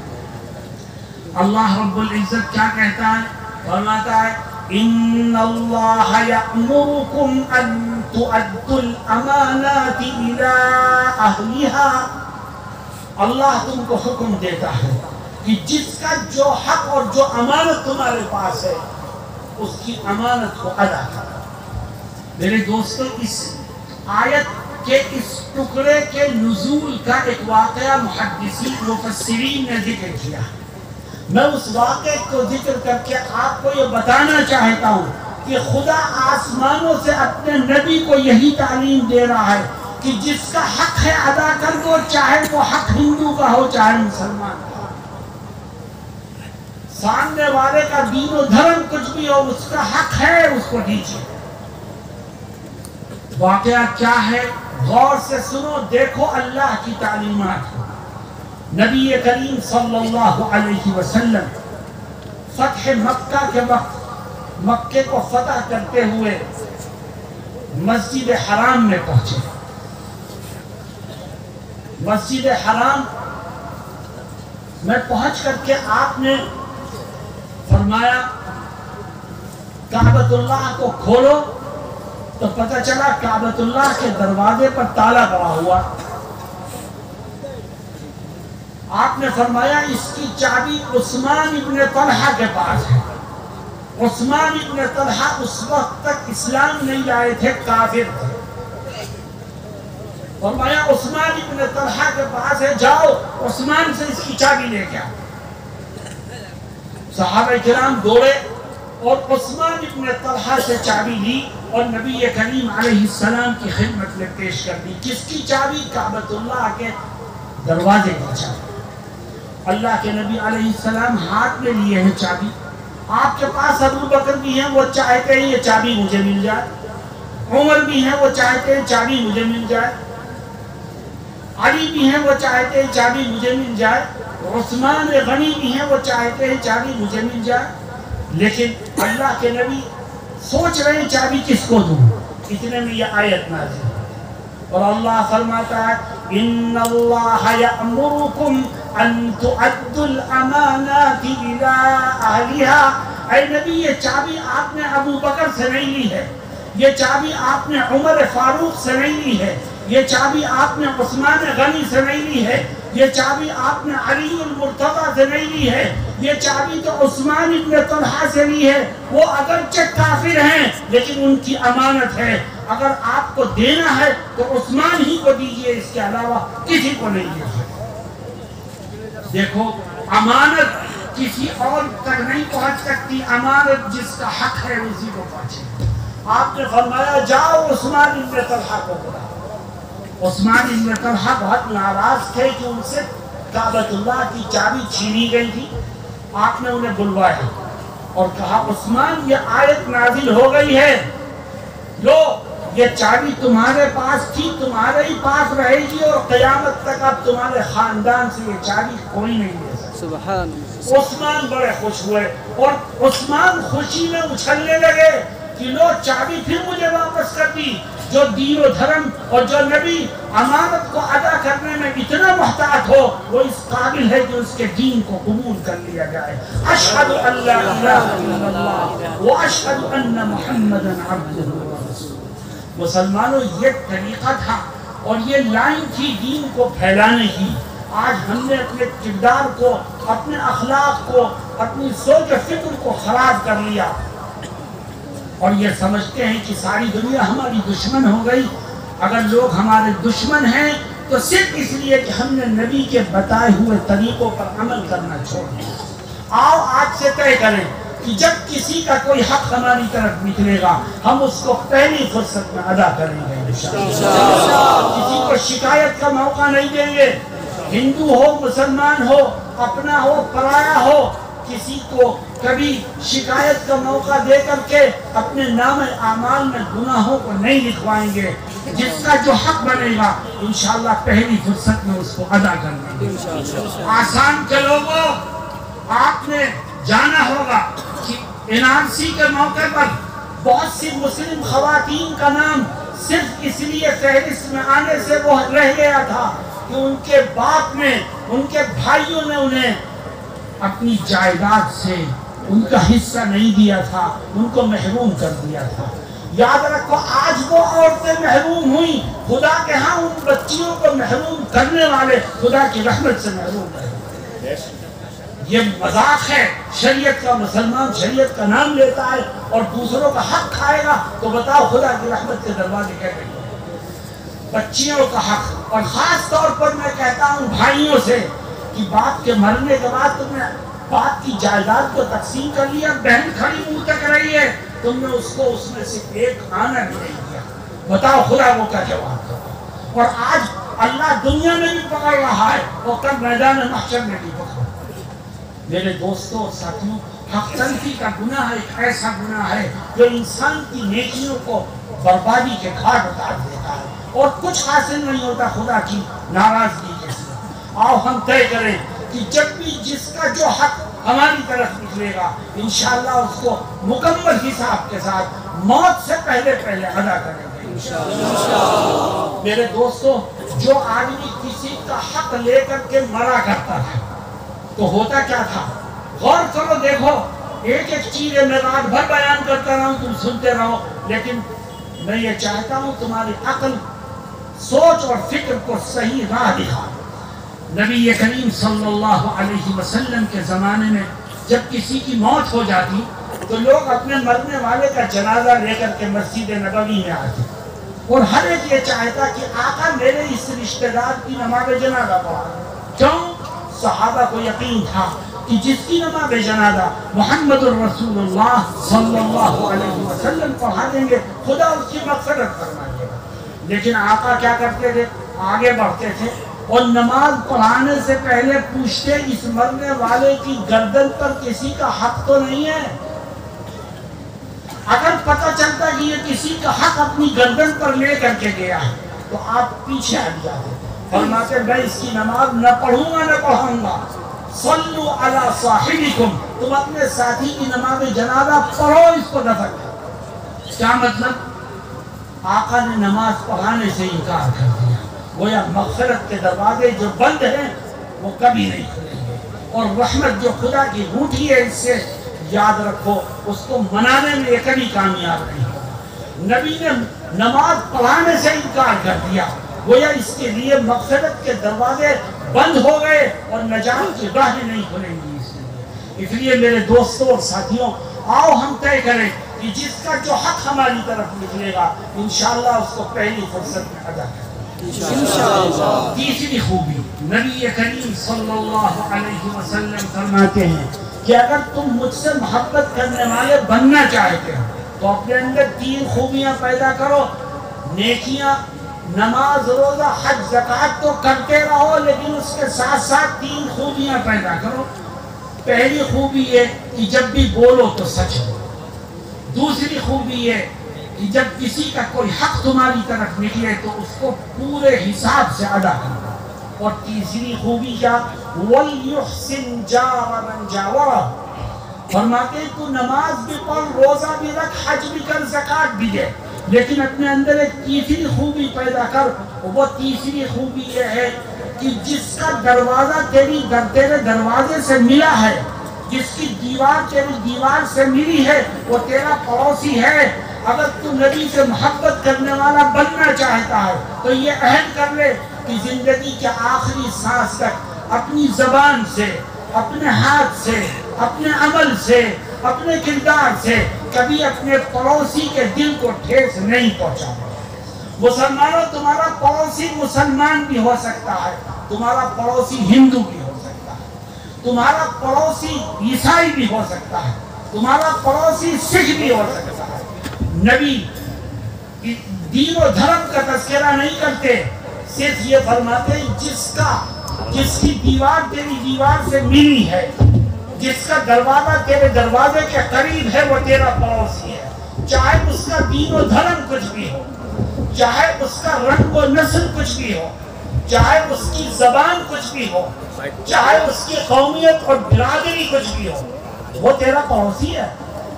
Speaker 1: اللہ رب العزت کیا کہتا ہے؟ فرماتا ہے ان اللہ یأمرکم ان تؤدوا الامانات الى اہلها۔ اللہ تم کو حکم دیتا ہے کہ جس کا جو حق اور جو امانت تمہارے پاس ہے اس کی امانت کو ادا کرو۔ میرے دوستو، اس آیت کے اس ٹکڑے کے نزول کا ایک واقعہ محدثین مفسرین نے ذکر کیا۔ میں اس واقعے کو ذکر کر کے آپ کو یہ بتانا چاہتا ہوں کہ خدا آسمانوں سے اپنے نبی کو یہی تعلیم دے رہا ہے کہ جس کا حق ہے ادا کر دو، چاہے وہ حق ہندو کا ہو چاہے مسلمان کا۔ سامنے والے کا دین و دھرم کچھ بھی ہو، اس کا حق ہے، اس کو دیجیے۔ واقعہ کیا ہے؟ غور سے سنو، دیکھو اللہ کی تعلیمات۔ نبی کریم صلی اللہ علیہ وسلم فتح مکہ کے وقت مکے کو فتح کرتے ہوئے مسجد حرام میں پہنچے۔ مسجد حرام میں پہنچ کر کے آپ نے فرمایا کعبۃ اللہ کو کھولو، تو پتہ چلا کعبۃ اللہ کے دروازے پر تالا پڑا ہوا۔ آپ نے فرمایا اس کی چابی عثمان ابن طلحہ کے پاس ہے۔ عثمان ابن طلحہ اس وقت تک اسلام نہیں لائے تھے، کافر تھے۔ فرمایا عثمان ابن طلحہ کے پاس ہے، جاؤ عثمان سے اس کی چابی لے کے آؤ۔ صحابہ کرام دوڑے اور عثمان ابن طلحہ سے چابی لی اور نبی کریم علیہ السلام کی خدمت میں پیش کر دی۔ کس کی چابی؟ کعبۃ اللہ کے دروازے کی چابی۔ اللہ کے نبی علیہ السلام ہاتھ میں لیے ہیں چابی۔ آپ کے پاس ابو بکر بھی ہیں، وہ چاہتے ہیں یہ چابی مجھے مل جائے۔ عمر بھی ہیں، وہ چاہتے ہیں چابی مجھے مل جائے۔ علی بھی ہیں، وہ چاہتے ہیں چابی مجھے مل جائے۔ عثمان غنی بھی ہیں، وہ چاہتے ہیں چابی مجھے مل جائے۔ لیکن اللہ کے نبی سوچ رہے ہیں چابی کس کو دوں۔ اتنے میں یہ آیت نازل اور اللہ فرماتا ہے ان اللہ یأمرکم ان تؤدوا الامانات الى اہلها۔ اے نبی، یہ چابی آپ نے ابو بکر سے نہیں لی ہے، یہ چابی آپ نے عمر فاروق سے نہیں لی ہے، یہ چابی آپ نے عثمان غنی سے نہیں لی ہے، یہ چابی آپ نے علی المرتضی سے نہیں لی ہے، یہ چابی تو عثمان ابن طلحہ سے لی ہے۔ وہ اگرچہ کافر ہیں لیکن ان کی امانت ہے، اگر آپ کو دینا ہے تو عثمان ہی کو دیجئے، اس کے علاوہ کسی کو نہیں دیجئے۔ دیکھو، امانت کسی اور تک نہیں پہنچ سکتی، امانت جس کا حق ہے اسی کو پہنچے۔ آپ نے فرمایا جاؤ عثمان ابن طلحہ کو بلاؤ۔ عثمان ابن طلحہ بہت ناراض تھے کہ ان سے کعبۃ اللہ کی چابی چھینی گئی تھی۔ آپ نے انہیں بلوایا اور کہا عثمان، یہ آیت نازل ہو گئی ہے، لو یہ چابی تمہارے پاس تھی، تمہارے ہی پاس رہے گی اور قیامت تک اب تمہارے خاندان سے یہ چابی کوئی نہیں لے سکتا۔
Speaker 2: سبحان اللہ۔
Speaker 1: عثمان بڑے خوش ہوئے اور عثمان خوشی میں اچھلنے لگے کہ لو چابی پھر مجھے واپس کر دی۔ جو دین و دھرم اور جو نبی امانت کو ادا کرنے میں اتنا محتاط ہو، وہ اس قابل ہے کہ اس کے دین کو قبول کر لیا جائے۔ اشہد ان لا الہ الا اللہ واشہد ان محمدا عبدہ ورسولہ۔ مسلمانوں، یہ طریقہ تھا اور یہ لائن تھی دین کو پھیلانے کی۔ آج ہم نے اپنے کردار کو، اپنے اخلاق کو، اپنی سوچ و فکر کو خراب کر لیا اور یہ سمجھتے ہیں کہ ساری دنیا ہماری دشمن ہو گئی۔ اگر لوگ ہمارے دشمن ہیں تو صرف اس لیے کہ ہم نے نبی کے بتائے ہوئے طریقوں پر عمل کرنا چھوڑ دیا۔ آؤ آج سے طے کریں کہ جب کسی کا کوئی حق ہماری طرف نکلے گا ہم اس کو پہلی فرصت میں ادا کریں گے انشاءاللہ۔ کسی کو شکایت کا موقع نہیں دیں گے، ہندو ہو مسلمان ہو، اپنا ہو پرایا ہو، کسی کو کبھی شکایت کا موقع دے کر کے اپنے نام اعمال میں گناہوں کو نہیں لکھوائیں گے۔ جس کا جو حق بنے گا انشاءاللہ پہلی فرصت میں اس کو ادا کر دیں گے۔ آسام کے لوگوں، آپ نے جانا ہوگا کہ NRC کے موقع پر بہت سی مسلم خواتین کا نام صرف اس لیے فہرست میں آنے سے وہ رہ گیا تھا کہ ان کے باپ نے، ان کے بھائیوں نے انہیں اپنی جائیداد سے ان کا حصہ نہیں دیا تھا، ان کو محروم کر دیا تھا۔ یاد رکھو آج وہ عورتیں محروم ہوئیں، خدا کے ہاں ان بچیوں کو محروم کرنے والے خدا کی رحمت سے محروم رہے۔ یہ مذاق ہے، شریعت کا مسلمان شریعت کا نام لیتا ہے اور دوسروں کا حق کھائے گا تو بتاؤ خدا کی رحمت کے دروازے کیسے کھلیں؟ بچیوں کا حق، اور خاص طور پر میں کہتا ہوں بھائیوں سے کہ باپ کے مرنے کے بعد تم نے باپ کی جائیداد کو تقسیم کر لیا، بہن کھڑی منہ تک رہی ہے، تم نے اس کو اس میں سے ایک آنا بھی نہیں دیا، بتاؤ خدا وہ کیا جواب کرتا؟ اور آج اللہ دنیا میں بھی پکڑ رہا ہے اور کل میدان محشر میں بھی پکڑ۔ میرے دوستوں اور ساتھیوں، حق تلفی کا گناہ ایک ایسا گناہ ہے جو انسان کی نیکیوں کو بربادی کے گھاٹ اتار دیتا ہے اور کچھ حاصل نہیں ہوتا خدا کی ناراضگی کے ساتھ۔ آؤ ہم طے کریں کہ جب بھی جس کا جو حق ہماری طرف نکلے گا انشاءاللہ اس کو مکمل حساب کے ساتھ موت سے پہلے ادا کریں گے انشاءاللہ۔ میرے دوستوں، جو آدمی کسی کا حق لے کر کے مرا کرتا تھا تو ہوتا کیا تھا؟ غور کرو، دیکھو، ایک ایک چیز میں رات بھر بیان کرتا رہا ہوں، تم سنتے رہو، لیکن میں یہ چاہتا ہوں تمہاری عقل، سوچ اور فکر کو صحیح راہ دکھا۔ نبی کریم صلی اللہ علیہ وسلم کے زمانے میں جب کسی کی موت ہو جاتی تو لوگ اپنے مرنے والے کا جنازہ لے کر کے مسجد نبوی میں آتے اور ہر ایک یہ چاہتا کہ آقا میرے اس رشتہ دار کی نماز جنازہ پڑھا۔ کیوں؟ صحابہ کو یقین تھا کہ جس کی نماز جنازہ محمد الرسول اللہ صلی اللہ علیہ وسلم پڑھا دیں گے خدا اس کی مغفرت فرمائے گا۔ لیکن آقا کیا کرتے تھے؟ آگے بڑھتے تھے اور نماز پڑھانے سے پہلے پوچھتے اس مرنے والے کی گردن پر کسی کا حق تو نہیں ہے؟ اگر پتہ چلتا کہ یہ کسی کا حق اپنی گردن پر لے کر کے گیا ہے تو آپ پیچھے ہٹ جاتے، فرماتے میں اس کی نماز نہ پڑھوں گا نہ پڑھاؤں گا۔ صلو علی صاحبکم، تم اپنے ساتھی کی نماز جنازہ پڑھو، اس کو دفن کرو۔ کیا مطلب؟ آقا نے نماز پڑھانے سے انکار کر دیا، گویا مغفرت کے دروازے جو بند ہیں وہ کبھی نہیں کھلیں گے، اور رحمت جو خدا کی روٹھی ہے اس سے یاد رکھو اس کو منانے میں یہ کبھی کامیاب نہیں ہوگا۔ نبی نے نماز پڑھانے سے انکار کر دیا، گویا اس کے لیے مغفرت کے دروازے بند ہو گئے اور نجات کی راہیں نہیں کھلیں گی۔ اس لیے میرے دوستوں اور ساتھیوں، آؤ ہم طے کریں کہ جس کا جو حق ہماری طرف نکلے گا انشاءاللہ اس کو پہلی فرصت میں ادا کریں۔ تیسری خوبی، نبی کریم صلی اللہ علیہ وسلم فرماتے ہیں کہ اگر تم مجھ سے محبت کرنے والے بننا چاہتے ہو تو اپنے اندر 3 خوبیاں پیدا کرو۔ نیکیاں، نماز، روزہ، حج، زکوٰۃ تو کرتے رہو، لیکن اس کے ساتھ ساتھ 3 خوبیاں پیدا کرو۔ پہلی خوبی یہ کہ جب بھی بولو تو سچ بولو۔ دوسری خوبی یہ کہ جب کسی کا کوئی حق تمہاری طرف نکلے تو اس کو پورے حساب سے ادا کرو۔ اور تیسری خوبی کیا؟ وَلْيُحْسِنْ جَارَ مَنْ جَاوَرَهُ، فرماتے تو نماز بھی پڑھ، روزہ بھی رکھ، حج بھی کر، زکوٰۃ بھی دے، لیکن اپنے اندر ایک تیسری خوبی پیدا کر۔ وہ تیسری خوبی یہ ہے کہ جس کا دروازہ تیرے دروازے سے ملا ہے، جس کی دیوار تیری دیوار سے ملی ہے، وہ تیرا پڑوسی ہے۔ اگر تو نبی سے محبت کرنے والا بننا چاہتا ہے تو یہ عہد کر لے کہ زندگی کے آخری سانس تک اپنی زبان سے، اپنے ہاتھ سے، اپنے عمل سے، اپنے کردار سے کبھی اپنے پڑوسی کے دل کو ٹھیس نہیں پہنچانا۔ مسلمانوں، تمہارا پڑوسی مسلمان بھی ہو سکتا ہے، تمہارا پڑوسی ہندو بھی ہو سکتا ہے، تمہارا پڑوسی عیسائی بھی ہو سکتا ہے، تمہارا پڑوسی سکھ بھی ہو سکتا ہے۔ نبی دین و دھرم کا تذکرہ نہیں کرتے، صرف یہ فرماتے ہیں جس کی دیوار تیری دیوار سے ملی ہے، جس کا دروازہ تیرے دروازے کے قریب ہے، وہ تیرا پڑوسی ہے، چاہے اس کا دین و دھرم کچھ بھی ہو، چاہے اس کا رنگ و نسل کچھ بھی ہو، چاہے اس کی زبان کچھ بھی ہو، چاہے اس کی قومیت اور برادری کچھ بھی ہو، وہ تیرا پڑوسی ہے۔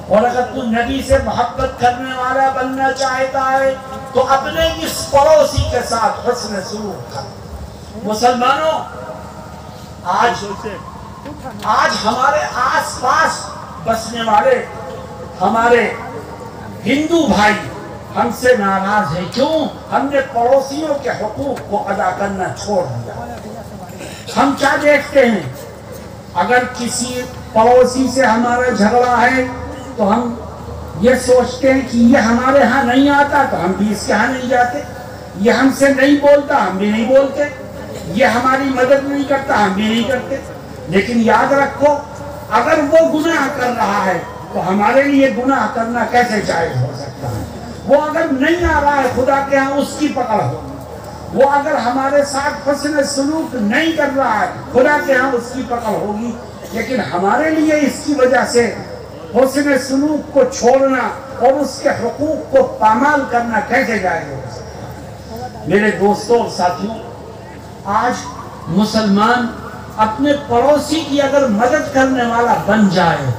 Speaker 1: اور اگر تو نبی سے محبت کرنے والا بننا چاہتا ہے تو اپنے اس پڑوسی کے ساتھ حسن سلوک کر۔ مسلمانوں، آج ہمارے آس پاس بسنے والے ہمارے ہندو بھائی ہم سے ناراض ہیں، کیوں؟ ہم نے پڑوسیوں کے حقوق کو ادا کرنا چھوڑ دیا۔ ہم کیا دیکھتے ہیں؟ اگر کسی پڑوسی سے ہمارا جھگڑا ہے تو ہم یہ سوچتے ہیں کہ یہ ہمارے ہاں نہیں آتا تو ہم بھی اس کے ہاں نہیں جاتے، یہ ہم سے نہیں بولتا ہم بھی نہیں بولتے، یہ ہماری مدد نہیں کرتا ہم بھی نہیں کرتے۔ لیکن یاد رکھو، اگر وہ گناہ کر رہا ہے تو ہمارے لیے گناہ کرنا کیسے جائز ہو سکتا ہے؟ وہ اگر نہیں آ رہا ہے خدا کے ہاں اس کی پکڑ ہوگی، وہ اگر ہمارے ساتھ حسن سلوک نہیں کر رہا ہے خدا کے ہاں اس کی پکڑ ہوگی۔ لیکن ہمارے لیے اس کی وجہ سے حسن سلوک کو چھوڑنا اور اس کے حقوق کو پامال کرنا کیسے جائز ہو سکتا ہے؟ میرے دوستوں اور ساتھیوں، آج مسلمان اپنے پڑوسی کی اگر مدد کرنے والا بن جائے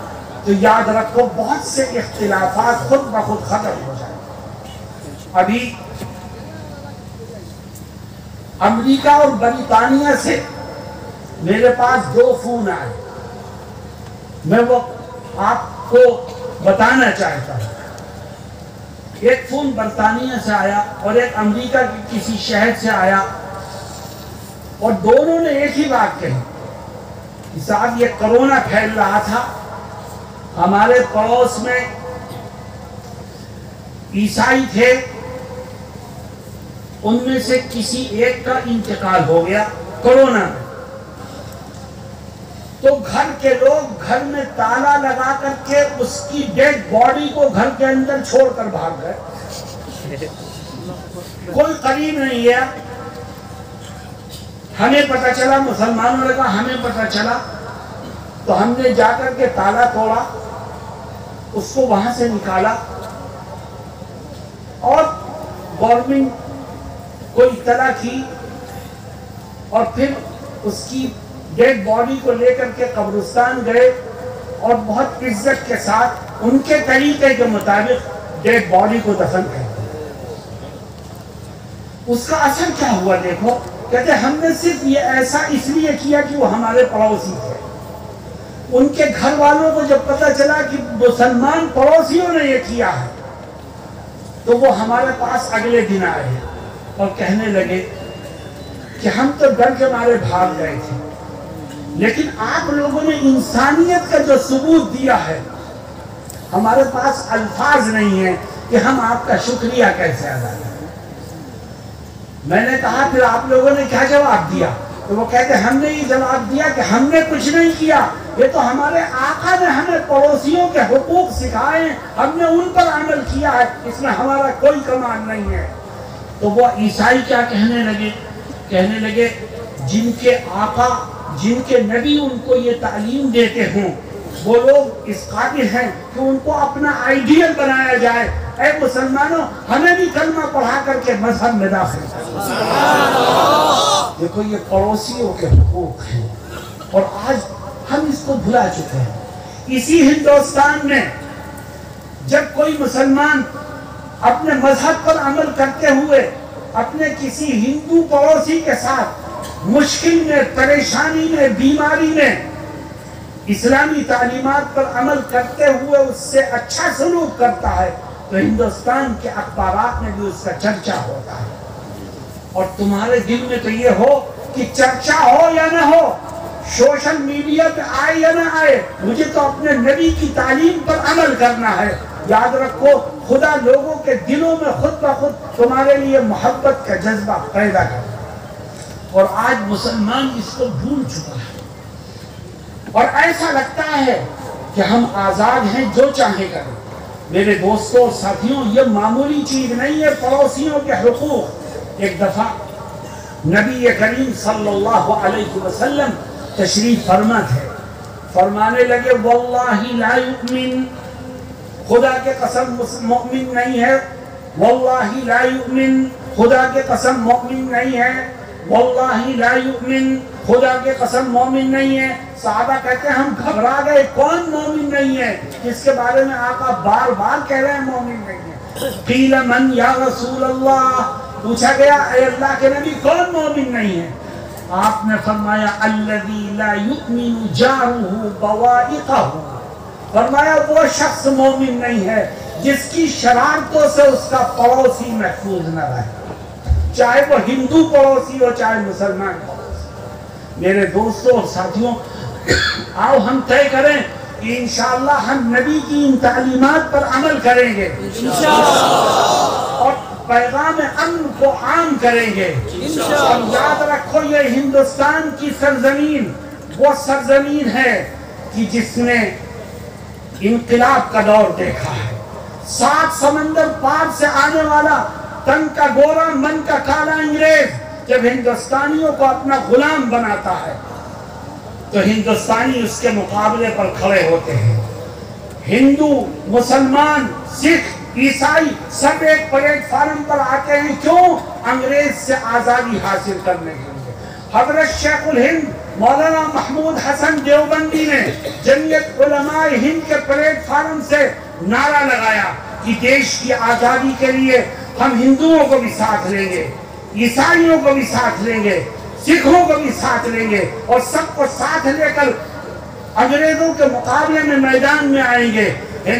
Speaker 1: تو یاد رکھو بہت سے اختلافات خود بخود ختم ہو جائیں۔ ابھی امریکہ اور برطانیہ سے میرے پاس 2 فون آئے، میں وہ آپ کو بتانا چاہتا ہوں۔ ایک فون برطانیہ سے آیا اور ایک امریکہ کے کسی شہر سے آیا، اور دونوں نے ایک ہی بات کہی کہ صاحب یہ کرونا پھیل رہا تھا، ہمارے پڑوس میں عیسائی تھے، ان میں سے کسی ایک کا انتقال ہو گیا کرونا میں، تو گھر کے لوگ گھر میں تالا لگا کر کے اس کی ڈیڈ باڈی کو گھر کے اندر چھوڑ کر بھاگ گئے، کوئی قریب نہیں گیا۔ ہمیں پتہ چلا، مسلمانوں نے کہا ہمیں پتہ چلا، تو ہم نے جا کر کے تالا توڑا، اس کو وہاں سے نکالا اور گورنمنٹ کو اطلاع کی، اور پھر اس کی ڈیڈ باڈی کو لے کر کے قبرستان گئے اور بہت عزت کے ساتھ ان کے طریقے کے مطابق ڈیڈ باڈی کو دفن کر دیا۔ اس کا اثر کیا ہوا دیکھو، کہتے ہم نے صرف یہ ایسا اس لیے کیا کہ وہ ہمارے پڑوسی تھے۔ ان کے گھر والوں کو جب پتہ چلا کہ مسلمان پڑوسیوں نے یہ کیا ہے تو وہ ہمارے پاس اگلے دن آئے اور کہنے لگے کہ ہم تو ڈر کے مارے بھاگ گئے تھے، لیکن آپ لوگوں نے انسانیت کا جو ثبوت دیا ہے، ہمارے پاس الفاظ نہیں ہیں کہ ہم آپ کا شکریہ کیسے ادا کریں۔ میں نے کہا پھر آپ لوگوں نے کیا جواب دیا؟ تو وہ کہتے ہم نے یہ جواب دیا کہ ہم نے کچھ نہیں کیا، یہ تو ہمارے آقا نے ہمیں پڑوسیوں کے حقوق سکھائے ہیں، ہم نے ان پر عمل کیا ہے، اس میں ہمارا کوئی کمال نہیں ہے۔ تو وہ عیسائی کیا کہنے لگے جن کے آقا، جن کے نبی ان کو یہ تعلیم دیتے ہوں، وہ لوگ اس قابل ہیں کہ ان کو اپنا آئیڈیل بنایا جائے۔ اے مسلمانوں، ہمیں بھی کلمہ پڑھا کر کے مذہب میں داخل کریں۔ دیکھو یہ پڑوسیوں کے حقوق ہیں، اور آج ہم اس کو بھلا چکے ہیں۔ اسی ہندوستان میں جب کوئی مسلمان اپنے مذہب پر عمل کرتے ہوئے اپنے کسی ہندو پڑوسی کے ساتھ مشکل میں، پریشانی میں، بیماری میں اسلامی تعلیمات پر عمل کرتے ہوئے اس سے اچھا سلوک کرتا ہے تو ہندوستان کے اخبارات میں بھی اس کا چرچا ہوتا ہے۔ اور تمہارے دل میں تو یہ ہو کہ چرچا ہو یا نہ ہو، سوشل میڈیا پہ آئے یا نہ آئے، مجھے تو اپنے نبی کی تعلیم پر عمل کرنا ہے۔ یاد رکھو خدا لوگوں کے دلوں میں خود بخود تمہارے لیے محبت کا جذبہ پیدا کرے، اور آج مسلمان اس کو بھول چکا ہے، اور ایسا لگتا ہے کہ ہم آزاد ہیں، جو چاہے کریں۔ میرے دوستوں اور ساتھیوں، یہ معمولی چیز نہیں ہے پڑوسیوں کے حقوق۔ ایک دفعہ نبی کریم صلی اللہ علیہ وسلم تشریف فرما تھے، فرمانے لگے واللہ لا یؤمن، خدا کے قسم مؤمن نہیں ہے، واللہ لا یؤمن، خدا کے قسم مؤمن نہیں ہے، واللہ لا یؤمن، خدا کے قسم مومن نہیں ہے۔ صحابہ کہتے ہیں ہم گھبرا گئے، کون مومن نہیں ہے جس کے بارے میں آقا بار بار کہہ رہے ہیں مومن نہیں ہے؟ قیل من یا رسول اللہ، پوچھا گیا اے اللہ کے نبی کون مومن نہیں ہے؟ آپ نے فرمایا الذی لا یؤمن جارہ بوائقہ، فرمایا وہ شخص مومن نہیں ہے جس کی شرارتوں سے اس کا پڑوسی محفوظ نہ رہے، چاہے وہ ہندو پڑوسی ہو چاہے مسلمان پڑوسی۔ میرے دوستوں اور ساتھیوں، آؤ ہم طے کریں کہ انشاءاللہ ہم نبی کی ان تعلیمات پر عمل کریں گے اور پیغام امن کو عام کریں گے۔ اور یاد رکھو یہ ہندوستان کی سرزمین وہ سرزمین ہے کہ جس نے انقلاب کا دور دیکھا ہے۔ 7 سمندر پار سے آنے والا تن کا گورا من کا کالا انگریز جب ہندوستانیوں کو اپنا غلام بناتا ہے تو ہندوستانی اس کے مقابلے پر کھڑے ہوتے ہیں۔ ہندو، مسلمان، سکھ، عیسائی سب ایک پلیٹ فارم پر آتے ہیں، کیوں؟ انگریز سے آزادی حاصل کرنے کے لیے۔ حضرت شیخ الہند مولانا محمود حسن دیوبندی نے جمعیت علماء ہند کے پلیٹ فارم سے نعرہ لگایا کہ دیش کی آزادی کے لیے ہم ہندوؤں کو بھی ساتھ لیں گے، عیسائیوں کو بھی ساتھ لیں گے، سکھوں کو بھی ساتھ لیں گے، اور سب کو ساتھ لے کر انگریزوں کے مقابلے میں میدان میں آئیں گے۔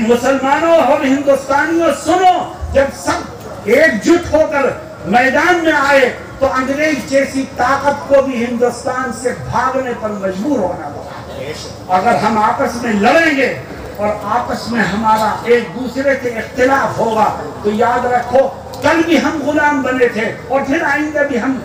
Speaker 1: مسلمانوں اور ہندوستانیوں سنو، جب سب ایک جٹ ہو کر میدان میں آئے تو انگریز جیسی طاقت کو بھی ہندوستان سے بھاگنے پر مجبور ہونا پڑا۔ اگر ہم آپس میں لڑیں گے اور آپس میں ہمارا ایک دوسرے کے اختلاف ہوگا تو یاد رکھو کل بھی ہم غلام بنے تھے اور پھر آئندہ بھی ہم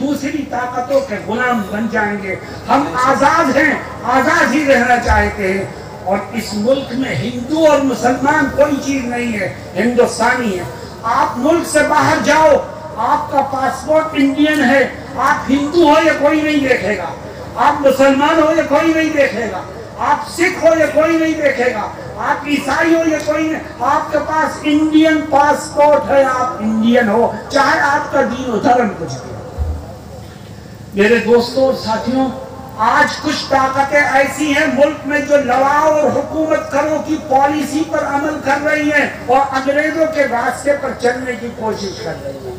Speaker 1: دوسری طاقتوں کے غلام بن جائیں گے۔ ہم آزاد ہیں، آزاد ہی رہنا چاہتے ہیں، اور اس ملک میں ہندو اور مسلمان کوئی چیز نہیں ہے، ہندوستانی ہے۔ آپ ملک سے باہر جاؤ، آپ کا پاسپورٹ انڈین ہے، آپ ہندو ہو یہ کوئی نہیں دیکھے گا، آپ مسلمان ہو یہ کوئی نہیں دیکھے گا، آپ سکھ ہو یہ کوئی نہیں دیکھے گا، آپ عیسائی ہو یہ کوئی نہیں، آپ کے پاس انڈین پاسپورٹ ہے، آپ انڈین ہو، چاہے آپ کا دین و دھرم کچھ بھی۔ میرے دوستوں اور ساتھیوں، آج کچھ طاقتیں ایسی ہیں ملک میں جو لڑاؤ اور حکومت کرو کی پالیسی پر عمل کر رہی ہیں اور انگریزوں کے راستے پر چلنے کی کوشش کر رہی ہیں۔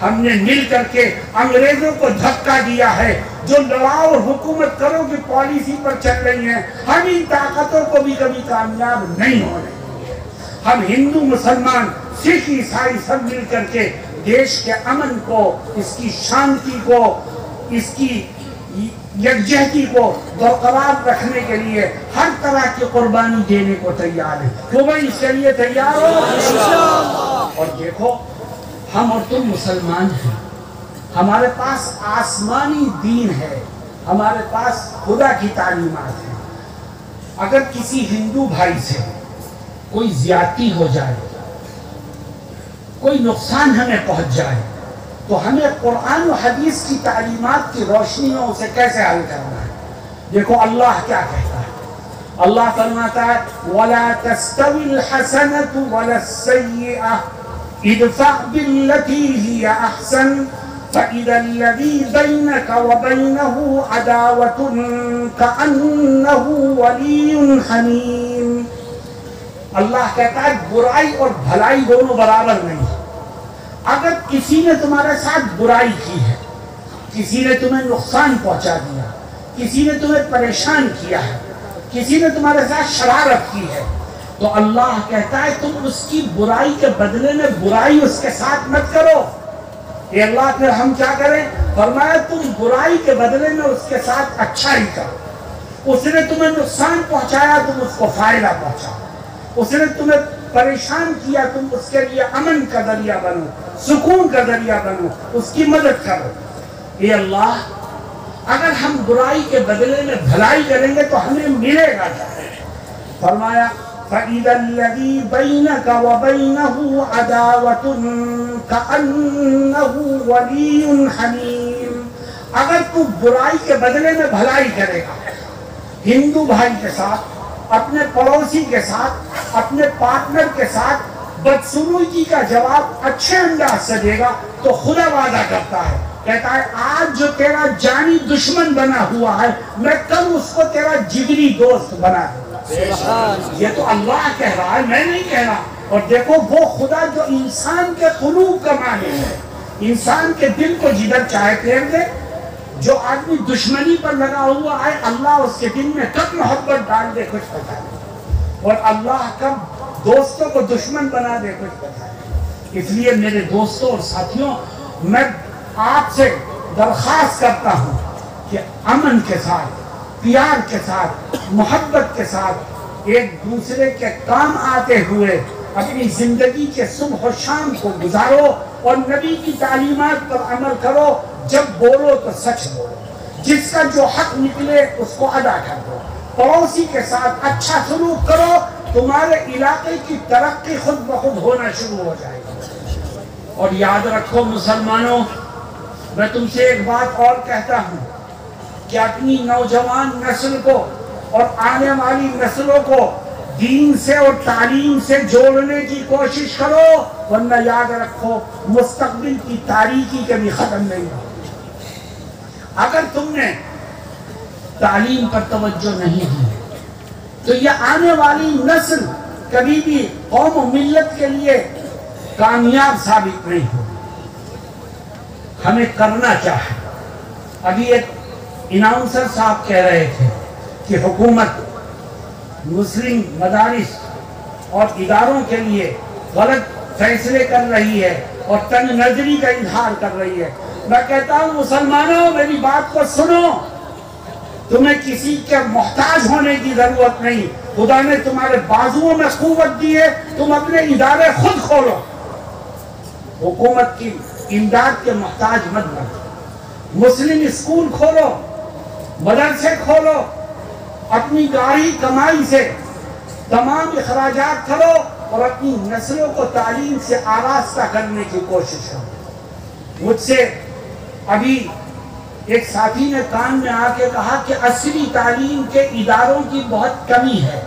Speaker 1: ہم نے مل کر کے انگریزوں کو دھکا دیا ہے جو لڑاؤ اور حکومت کرو کی پالیسی پر چل رہی ہیں، ہم ان طاقتوں کو بھی کبھی کامیاب نہیں ہو رہی ہیں۔ ہم ہندو، مسلمان، سکھ، عیسائی سب مل کر کے دیش کے امن کو، اس کی شانتی کو، اس کی یکجہتی کو برقرار رکھنے کے لیے ہر طرح کی قربانی دینے کو تیار ہے۔ تو بھائی اس کے لیے تیار ہو؟ اور دیکھو ہم اور تم مسلمان ہیں، ہمارے پاس آسمانی دین ہے، ہمارے پاس خدا کی تعلیمات ہیں۔ اگر کسی ہندو بھائی سے کوئی زیادتی ہو جائے، کوئی نقصان ہمیں پہنچ جائے تو ہمیں قرآن و حدیث کی تعلیمات کی روشنی میں اسے کیسے حل کرنا ہے؟ دیکھو اللہ کیا کہتا ہے، اللہ فرماتا ہے وَلَا تَسْتَوِي الْحَسَنَةُ وَلَا السَّيِّئَةُ ادْفَعْ بِالَّتِي هِيَ أَحْسَنُ فَإِذَا الَّذِي بَيْنَكَ وَبَيْنَهُ عَدَاوَةٌ كَأَنَّهُ وَلِيٌّ حَمِيمٌ۔ اللہ کہتا ہے برائی اور بھلائی دونوں برابر نہیں۔ اگر کسی نے تمہارے ساتھ برائی کی ہے، کسی نے تمہیں نقصان پہنچا دیا، کسی نے تمہیں پریشان کیا ہے، کسی نے تمہارے ساتھ شرارت کی ہے، تو اللہ کہتا ہے تم اس کی برائی کے بدلے میں برائی اس کے ساتھ مت کرو۔ کہ اللہ پھر ہم کیا کریں؟ فرمایا تم برائی کے بدلے میں اس کے ساتھ اچھائی کرو، اس نے تمہیں نقصان پہنچایا تم اس کو فائدہ پہنچاؤ، اس نے تمہیں پریشان کیا تم اس کے لیے امن کا ذریعہ بنو، سکون کا ذریعہ بنو، اس کی مدد کرو۔ اے اللہ، اگر ہم برائی کے بدلے میں بھلائی کریں گے تو ہمیں ملے گا کیا؟ فرمایا فَإِذَا الَّذِي بَيْنَكَ وَبَيْنَهُ عَدَاوَةٌ كَأَنَّهُ وَلِيٌّ حَمِيمٌ، اگر تو برائی کے بدلے میں بھلائی کرے گا، ہندو بھائی کے ساتھ، اپنے پڑوسی کے ساتھ، اپنے پارٹنر کے ساتھ بدسلوکی کا جواب اچھے انداز سے دے گا تو خدا وعدہ کرتا ہے، کہتا ہے آج جو تیرا جانی دشمن بنا ہوا ہے میں کل اس کو تیرا جگری دوست بنا دوں گا۔ یہ تو اللہ کہہ رہا ہے، میں نہیں کہہ رہا۔ اور دیکھو وہ خدا جو انسان کے قلوب کا مالک ہے، انسان کے دل کو جدھر چاہے پھیر دے، جو آدمی دشمنی پر لگا ہوا ہے اللہ اس کے دل میں کب محبت ڈال دے کچھ پتا نہیں، اور اللہ کب دوستوں کو دشمن بنا دے کچھ پتا نہیں۔ اس لیے میرے دوستوں اور ساتھیوں، میں آپ سے درخواست کرتا ہوں کہ امن کے ساتھ، پیار کے ساتھ، محبت کے ساتھ ایک دوسرے کے کام آتے ہوئے اپنی زندگی کے صبح و شام کو گزارو اور نبی کی تعلیمات پر عمل کرو۔ جب بولو تو سچ بولو، جس کا جو حق نکلے اس کو ادا کر دو، پڑوسی کے ساتھ اچھا سلوک کرو، تمہارے علاقے کی ترقی خود بخود ہونا شروع ہو جائے گی۔ اور یاد رکھو مسلمانوں، میں تم سے ایک بات اور کہتا ہوں کہ اپنی نوجوان نسل کو اور آنے والی نسلوں کو دین سے اور تعلیم سے جوڑنے کی کوشش کرو، ورنہ یاد رکھو مستقبل کی تاریکی کبھی ختم نہیں ہوگی۔ اگر تم نے تعلیم پر توجہ نہیں دی تو یہ آنے والی نسل کبھی بھی قوم و ملت کے لیے کامیاب ثابت نہیں ہوگی۔ ہمیں کرنا چاہے، ابھی ایک اناؤنسر صاحب کہہ رہے تھے کہ حکومت مسلم مدارس اور اداروں کے لیے غلط فیصلے کر رہی ہے اور تنگ نظری کا اظہار کر رہی ہے۔ میں کہتا ہوں مسلمانوں میری بات کو سنو، تمہیں کسی کے محتاج ہونے کی ضرورت نہیں، خدا نے تمہارے بازوؤں میں قوت دی ہے، تم اپنے ادارے خود کھولو، حکومت کی امداد کے محتاج مت بنو، مسلم اسکول کھولو، مدرسے کھولو، اپنی گاڑی کمائی سے تمام اخراجات کرو اور اپنی نسلوں کو تعلیم سے آراستہ کرنے کی کوشش کرو۔ مجھ سے ابھی ایک ساتھی نے کان میں آ کے کہا کہ عصری تعلیم کے اداروں کی بہت کمی ہے۔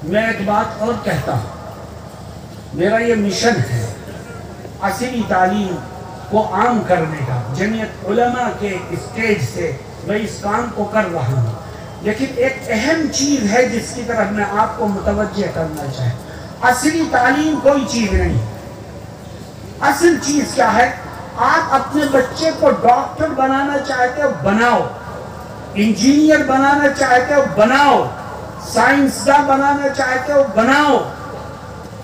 Speaker 1: میں ایک بات اور کہتا ہوں، میرا یہ مشن ہے عصری تعلیم کو عام کرنے کا، جمعیت علماء کے اسٹیج سے میں اس کام کو کر رہا ہوں، لیکن ایک اہم چیز ہے جس کی طرف میں آپ کو متوجہ کرنا چاہتا۔ عصری تعلیم کوئی چیز نہیں، اصل چیز کیا ہے؟ آپ اپنے بچے کو ڈاکٹر بنانا چاہتے ہو بناؤ، انجینئر بنانا چاہتے ہو بناؤ، سائنسداں بنانا چاہتے ہو بناؤ،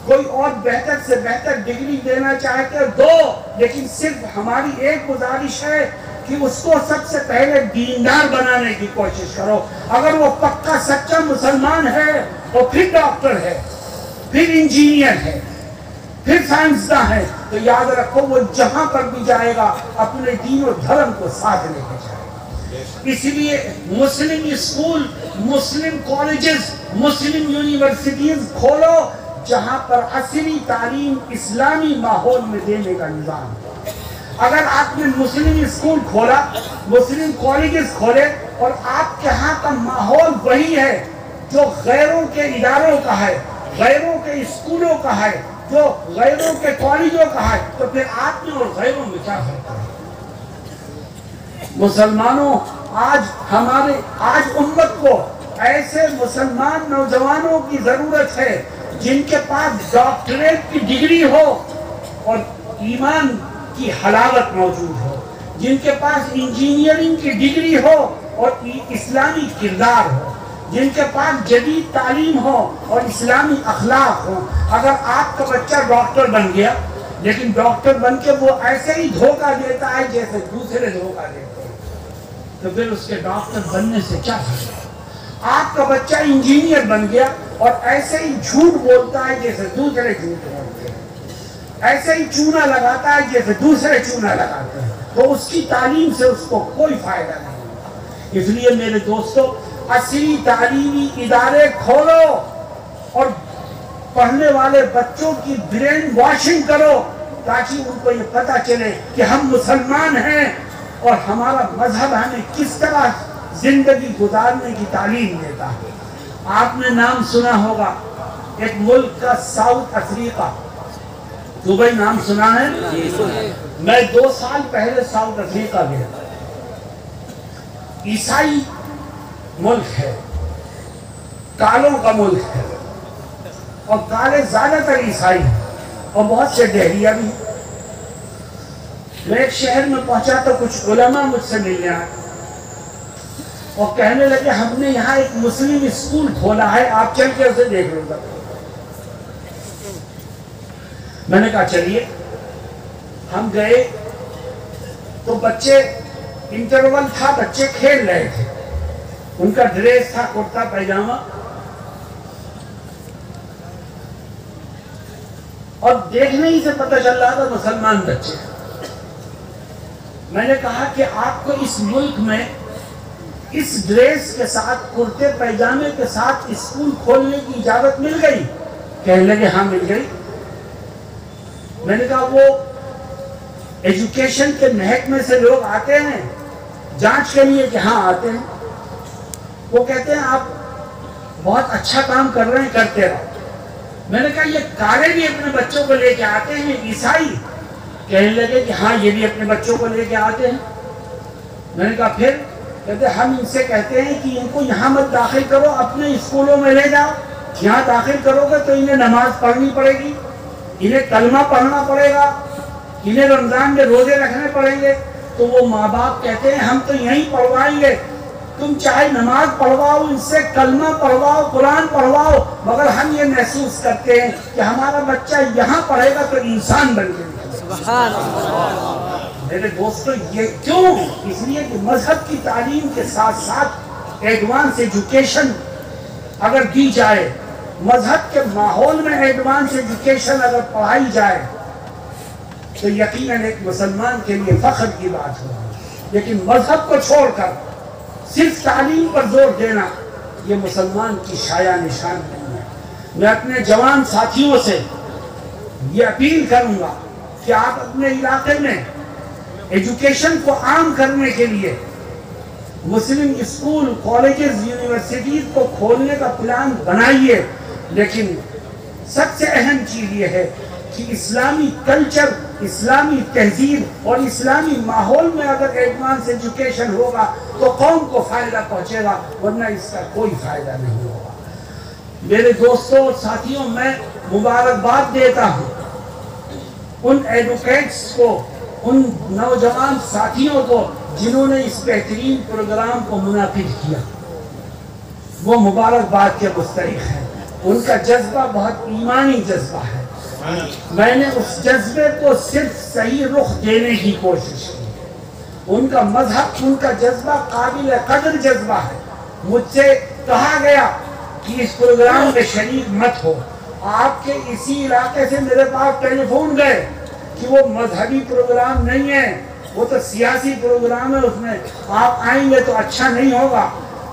Speaker 1: کوئی اور بہتر سے بہتر ڈگری دینا چاہتے ہو دو، لیکن صرف ہماری ایک گزارش ہے کہ اس کو سب سے پہلے دیندار بنانے کی کوشش کرو۔ اگر وہ پکا سچا مسلمان ہے اور پھر ڈاکٹر ہے، پھر انجینئر ہے، پھر سائنسداں ہے، تو یاد رکھو وہ جہاں پر بھی جائے گا اپنے دین و دھرم کو ساتھ لے کے جائے گا۔ اس لیے مسلم اسکول، مسلم کالجز، مسلم یونیورسٹیز کھولو جہاں پر عصری تعلیم اسلامی ماحول میں دینے کا نظام ہے۔ اگر آپ نے مسلم اسکول کھولا، مسلم کالجز کھولے اور آپ کے ہاں کا ماحول وہی ہے جو غیروں کے اداروں کا ہے، غیروں کے اسکولوں کا ہے، جو غیروں کے کالجوں کا ہے، تو پھر آپ میں اور غیروں میں کیا فرق ہے؟ مسلمانوں، آج امت کو ایسے مسلمان نوجوانوں کی ضرورت ہے جن کے پاس ڈاکٹریٹ کی ڈگری ہو اور ایمان کی حلاوت موجود ہو، جن کے پاس انجینئرنگ کی ڈگری ہو اور اسلامی کردار ہو، جن کے پاس جدید تعلیم ہو اور اسلامی اخلاق ہو۔ اگر آپ کا بچہ ڈاکٹر بن گیا، لیکن ڈاکٹر بن کے وہ ایسے ہی دھوکہ دیتا ہے جیسے دوسرے دھوکہ دیتے ہیں، تو پھر اس کے ڈاکٹر بننے سے کیا فائدہ؟ آپ کا بچہ انجینئر بن گیا اور ایسے ہی جھوٹ بولتا ہے جیسے دوسرے جھوٹ بولتے ہیں، ایسے ہی چونا لگاتا ہے جیسے دوسرے چونا لگاتے ہیں، تو اس کی تعلیم سے اس کو کوئی فائدہ نہیں ہوگا۔ اس لیے میرے دوستو، اصلی تعلیمی ادارے کھولو اور پڑھنے والے بچوں کی برین واشنگ کرو، تاکہ ان کو یہ پتہ چلے کہ ہم مسلمان ہیں اور ہمارا مذہب ہمیں کس طرح زندگی گزارنے کی تعلیم دیتا ہے۔ آپ نے نام سنا ہوگا ایک ملک کا ساؤتھ افریقہ، دبئی نام سنا ہے؟ میں 2 سال پہلے ساؤتھ افریقہ گیا، عیسائی ملک ہے، کالوں کا ملک ہے، اور کالے زیادہ تر عیسائی ہیں اور بہت سے ڈہریہ بھی۔ میں ایک شہر میں پہنچا تو کچھ علماء مجھ سے ملنے آئے اور کہنے لگے ہم نے یہاں ایک مسلم اسکول کھولا ہے، آپ چل کے اسے دیکھ لو۔ میں نے کہا چلیے، ہم گئے تو بچے، انٹرول تھا، بچے کھیل رہے تھے، ان کا ڈریس تھا کرتا پیجامہ، اور دیکھنے ہی سے پتہ چل رہا تھا مسلمان بچے۔ میں نے کہا کہ آپ کو اس ملک میں اس ڈریس کے ساتھ، کرتے پیجامے کے ساتھ اسکول کھولنے کی اجازت مل گئی؟ کہنے لگے ہاں مل گئی۔ میں نے کہا وہ ایجوکیشن کے محکمے سے لوگ آتے ہیں جانچ کے لیے کہ ہاں آتے ہیں؟ وہ کہتے ہیں آپ بہت اچھا کام کر رہے ہیں، کرتے رہو۔ میں نے کہا یہ کالے بھی اپنے بچوں کو لے کے آتے ہیں، عیسائی؟ کہنے لگے کہ ہاں یہ بھی اپنے بچوں کو لے کے آتے ہیں۔ میں نے کہا پھر؟ کہتے ہم ان سے کہتے ہیں کہ ان کو یہاں مت داخل کرو، اپنے اسکولوں میں لے جاؤ، یہاں داخل کرو گے تو انہیں نماز پڑھنی پڑے گی، انہیں کلمہ پڑھنا پڑے گا، انہیں رمضان میں روزے رکھنے پڑیں گے۔ تو وہ ماں باپ کہتے ہیں ہم تو یہیں پڑھوائیں گے، تم چاہے نماز پڑھواؤ، ان سے کلمہ پڑھواؤ، قرآن پڑھواؤ، مگر ہم یہ محسوس کرتے ہیں کہ ہمارا بچہ یہاں پڑھے گا تو انسان بن کے سبحان اللہ۔ میرے دوستو یہ کیوں؟ اس لیے کہ مذہب کی تعلیم کے ساتھ ساتھ ایڈوانس ایجوکیشن اگر دی جائے، مذہب کے ماحول میں ایڈوانس ایجوکیشن اگر پڑھائی جائے تو یقیناً ایک مسلمان کے لیے فخر کی بات ہوگی۔ لیکن مذہب کو چھوڑ کر صرف تعلیم پر زور دینا یہ مسلمان کی شایع نشان نہیں ہے۔ میں اپنے جوان ساتھیوں سے یہ اپیل کروں گا کہ آپ اپنے علاقے میں ایجوکیشن کو عام کرنے کے لیے مسلم اسکول، کالجز، یونیورسٹیز کو کھولنے کا پلان بنائیے، لیکن سب سے اہم چیز یہ ہے کہ اسلامی کلچر، اسلامی تہذیب اور اسلامی ماحول میں اگر ایڈوانس ایجوکیشن ہوگا تو قوم کو فائدہ پہنچے گا، ورنہ اس کا کوئی فائدہ نہیں ہوگا۔ میرے دوستوں اور ساتھیوں، میں مبارکباد دیتا ہوں ان ایڈوکیٹس کو، ان نوجوان ساتھیوں کو جنہوں نے اس بہترین پروگرام کو منعقد کیا، وہ مبارکباد کے مستحق ہیں۔ ان کا جذبہ بہت ایمانی جذبہ ہے۔ میں نے اس جذبے کو صرف صحیح رخ دینے کی کوشش کی۔ ان کا مذہب، ان کا جذبہ قابل قدر جذبہ ہے۔ مجھ سے کہا گیا کہ اس پروگرام میں شریک مت ہو۔ آپ کے اسی علاقے سے میرے پاس ٹیلی فون گئے کہ وہ مذہبی پروگرام نہیں ہے، وہ تو سیاسی پروگرام ہے، اس میں آپ آئیں گے تو اچھا نہیں ہوگا۔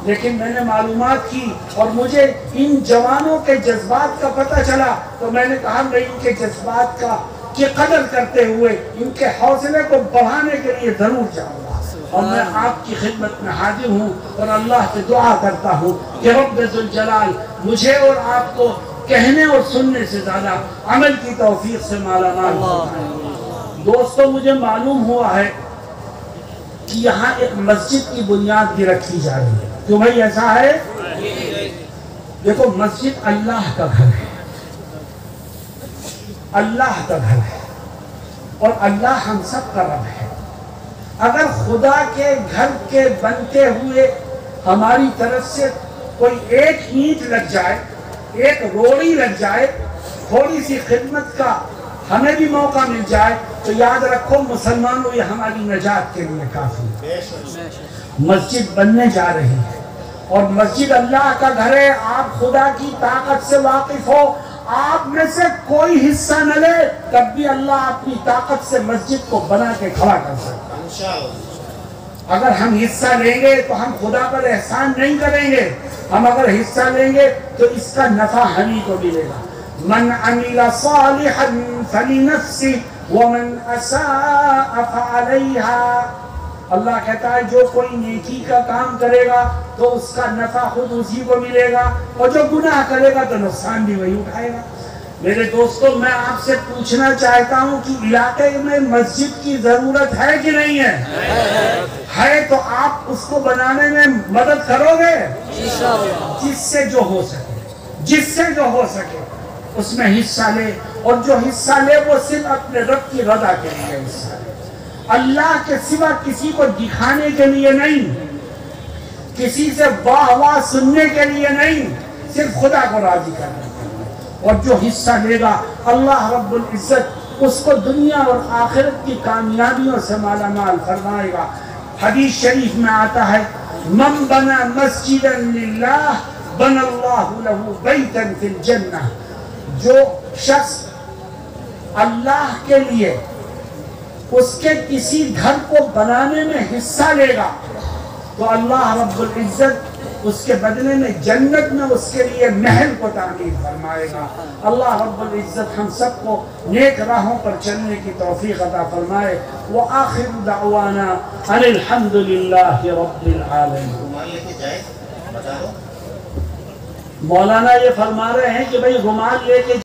Speaker 1: لیکن میں نے معلومات کی اور مجھے ان جوانوں کے جذبات کا پتہ چلا، تو میں نے کہا میں ان کے جذبات کی قدر کرتے ہوئے ان کے حوصلے کو بڑھانے کے لیے ضرور جاؤں گا۔ اور میں آپ کی خدمت میں حاضر ہوں اور اللہ سے دعا کرتا ہوں کہ رب ذوالجلال مجھے اور آپ کو کہنے اور سننے سے زیادہ عمل کی توفیق سے مالا مال فرمائے۔ دوستو، مجھے معلوم ہوا ہے کہ یہاں ایک مسجد کی بنیاد بھی رکھی جا رہی ہے۔ کیوں بھائی ایسا ہے؟ دیکھو، مسجد اللہ کا گھر ہے، اللہ کا گھر ہے، اور اللہ ہم سب کا رب ہے۔ اگر خدا کے گھر کے بنتے ہوئے ہماری طرف سے کوئی ایک اینٹ لگ جائے، ایک روڑی لگ جائے، تھوڑی سی خدمت کا ہمیں بھی موقع مل جائے تو یاد رکھو مسلمانوں یہ ہماری نجات کے لیے کافی ہے۔ مسجد بننے جا رہی ہے اور مسجد اللہ کا گھر ہے، آپ خدا کی طاقت سے واقف ہو، آپ میں سے کوئی حصہ نہ لے تب بھی اللہ اپنی طاقت سے مسجد کو بنا کے کھڑا کر سکتا ہے۔ اگر ہم حصہ لیں گے تو ہم خدا پر احسان نہیں کریں گے، ہم اگر حصہ لیں گے تو اس کا نفع ہمیں کو ملے گا۔ من عمل صالحا فلنفسه ومن اساء فعليها، اللہ کہتا ہے جو کوئی نیکی کا کام کرے گا تو اس کا نفع خود اسی کو ملے گا، اور جو گناہ کرے گا تو نقصان بھی وہی اٹھائے گا۔ میرے دوستو، میں آپ سے پوچھنا چاہتا ہوں کہ علاقے میں مسجد کی ضرورت ہے کہ نہیں ہے؟ ہے تو آپ اس کو بنانے میں مدد کرو گے؟ جس سے جو ہو سکے اس میں حصہ لے، اور جو حصہ لے وہ صرف اپنے رب کی رضا کے لیے حصہ لے، اللہ کے سوا کسی کو دکھانے کے لیے نہیں، کسی سے واہ واہ سننے کے لیے نہیں، صرف خدا کو راضی کرنے کے لیے۔ اور جو حصہ لے گا اللہ رب العزت اس کو دنیا اور آخرت کی کامیابیوں سے مالا مال فرمائے گا۔ حدیث شریف میں آتا ہے من بنا مسجدا للہ بنا اللہ لہ بیتا فی الجنہ، جو شخص اللہ کے لیے اس کے کسی گھر کو بنانے میں حصہ لے گا تو اللہ رب العزت اس کے بدلے میں جنت میں اس کے لیے محل کو تعمیر فرمائے گا۔ اللہ رب العزت ہم سب کو نیک راہوں پر چلنے کی توفیق عطا فرمائے۔ وآخر دعوانا ان الحمد للہ رب العالمین۔ مولانا یہ فرما رہے ہیں کہ بھئی رومال لے کے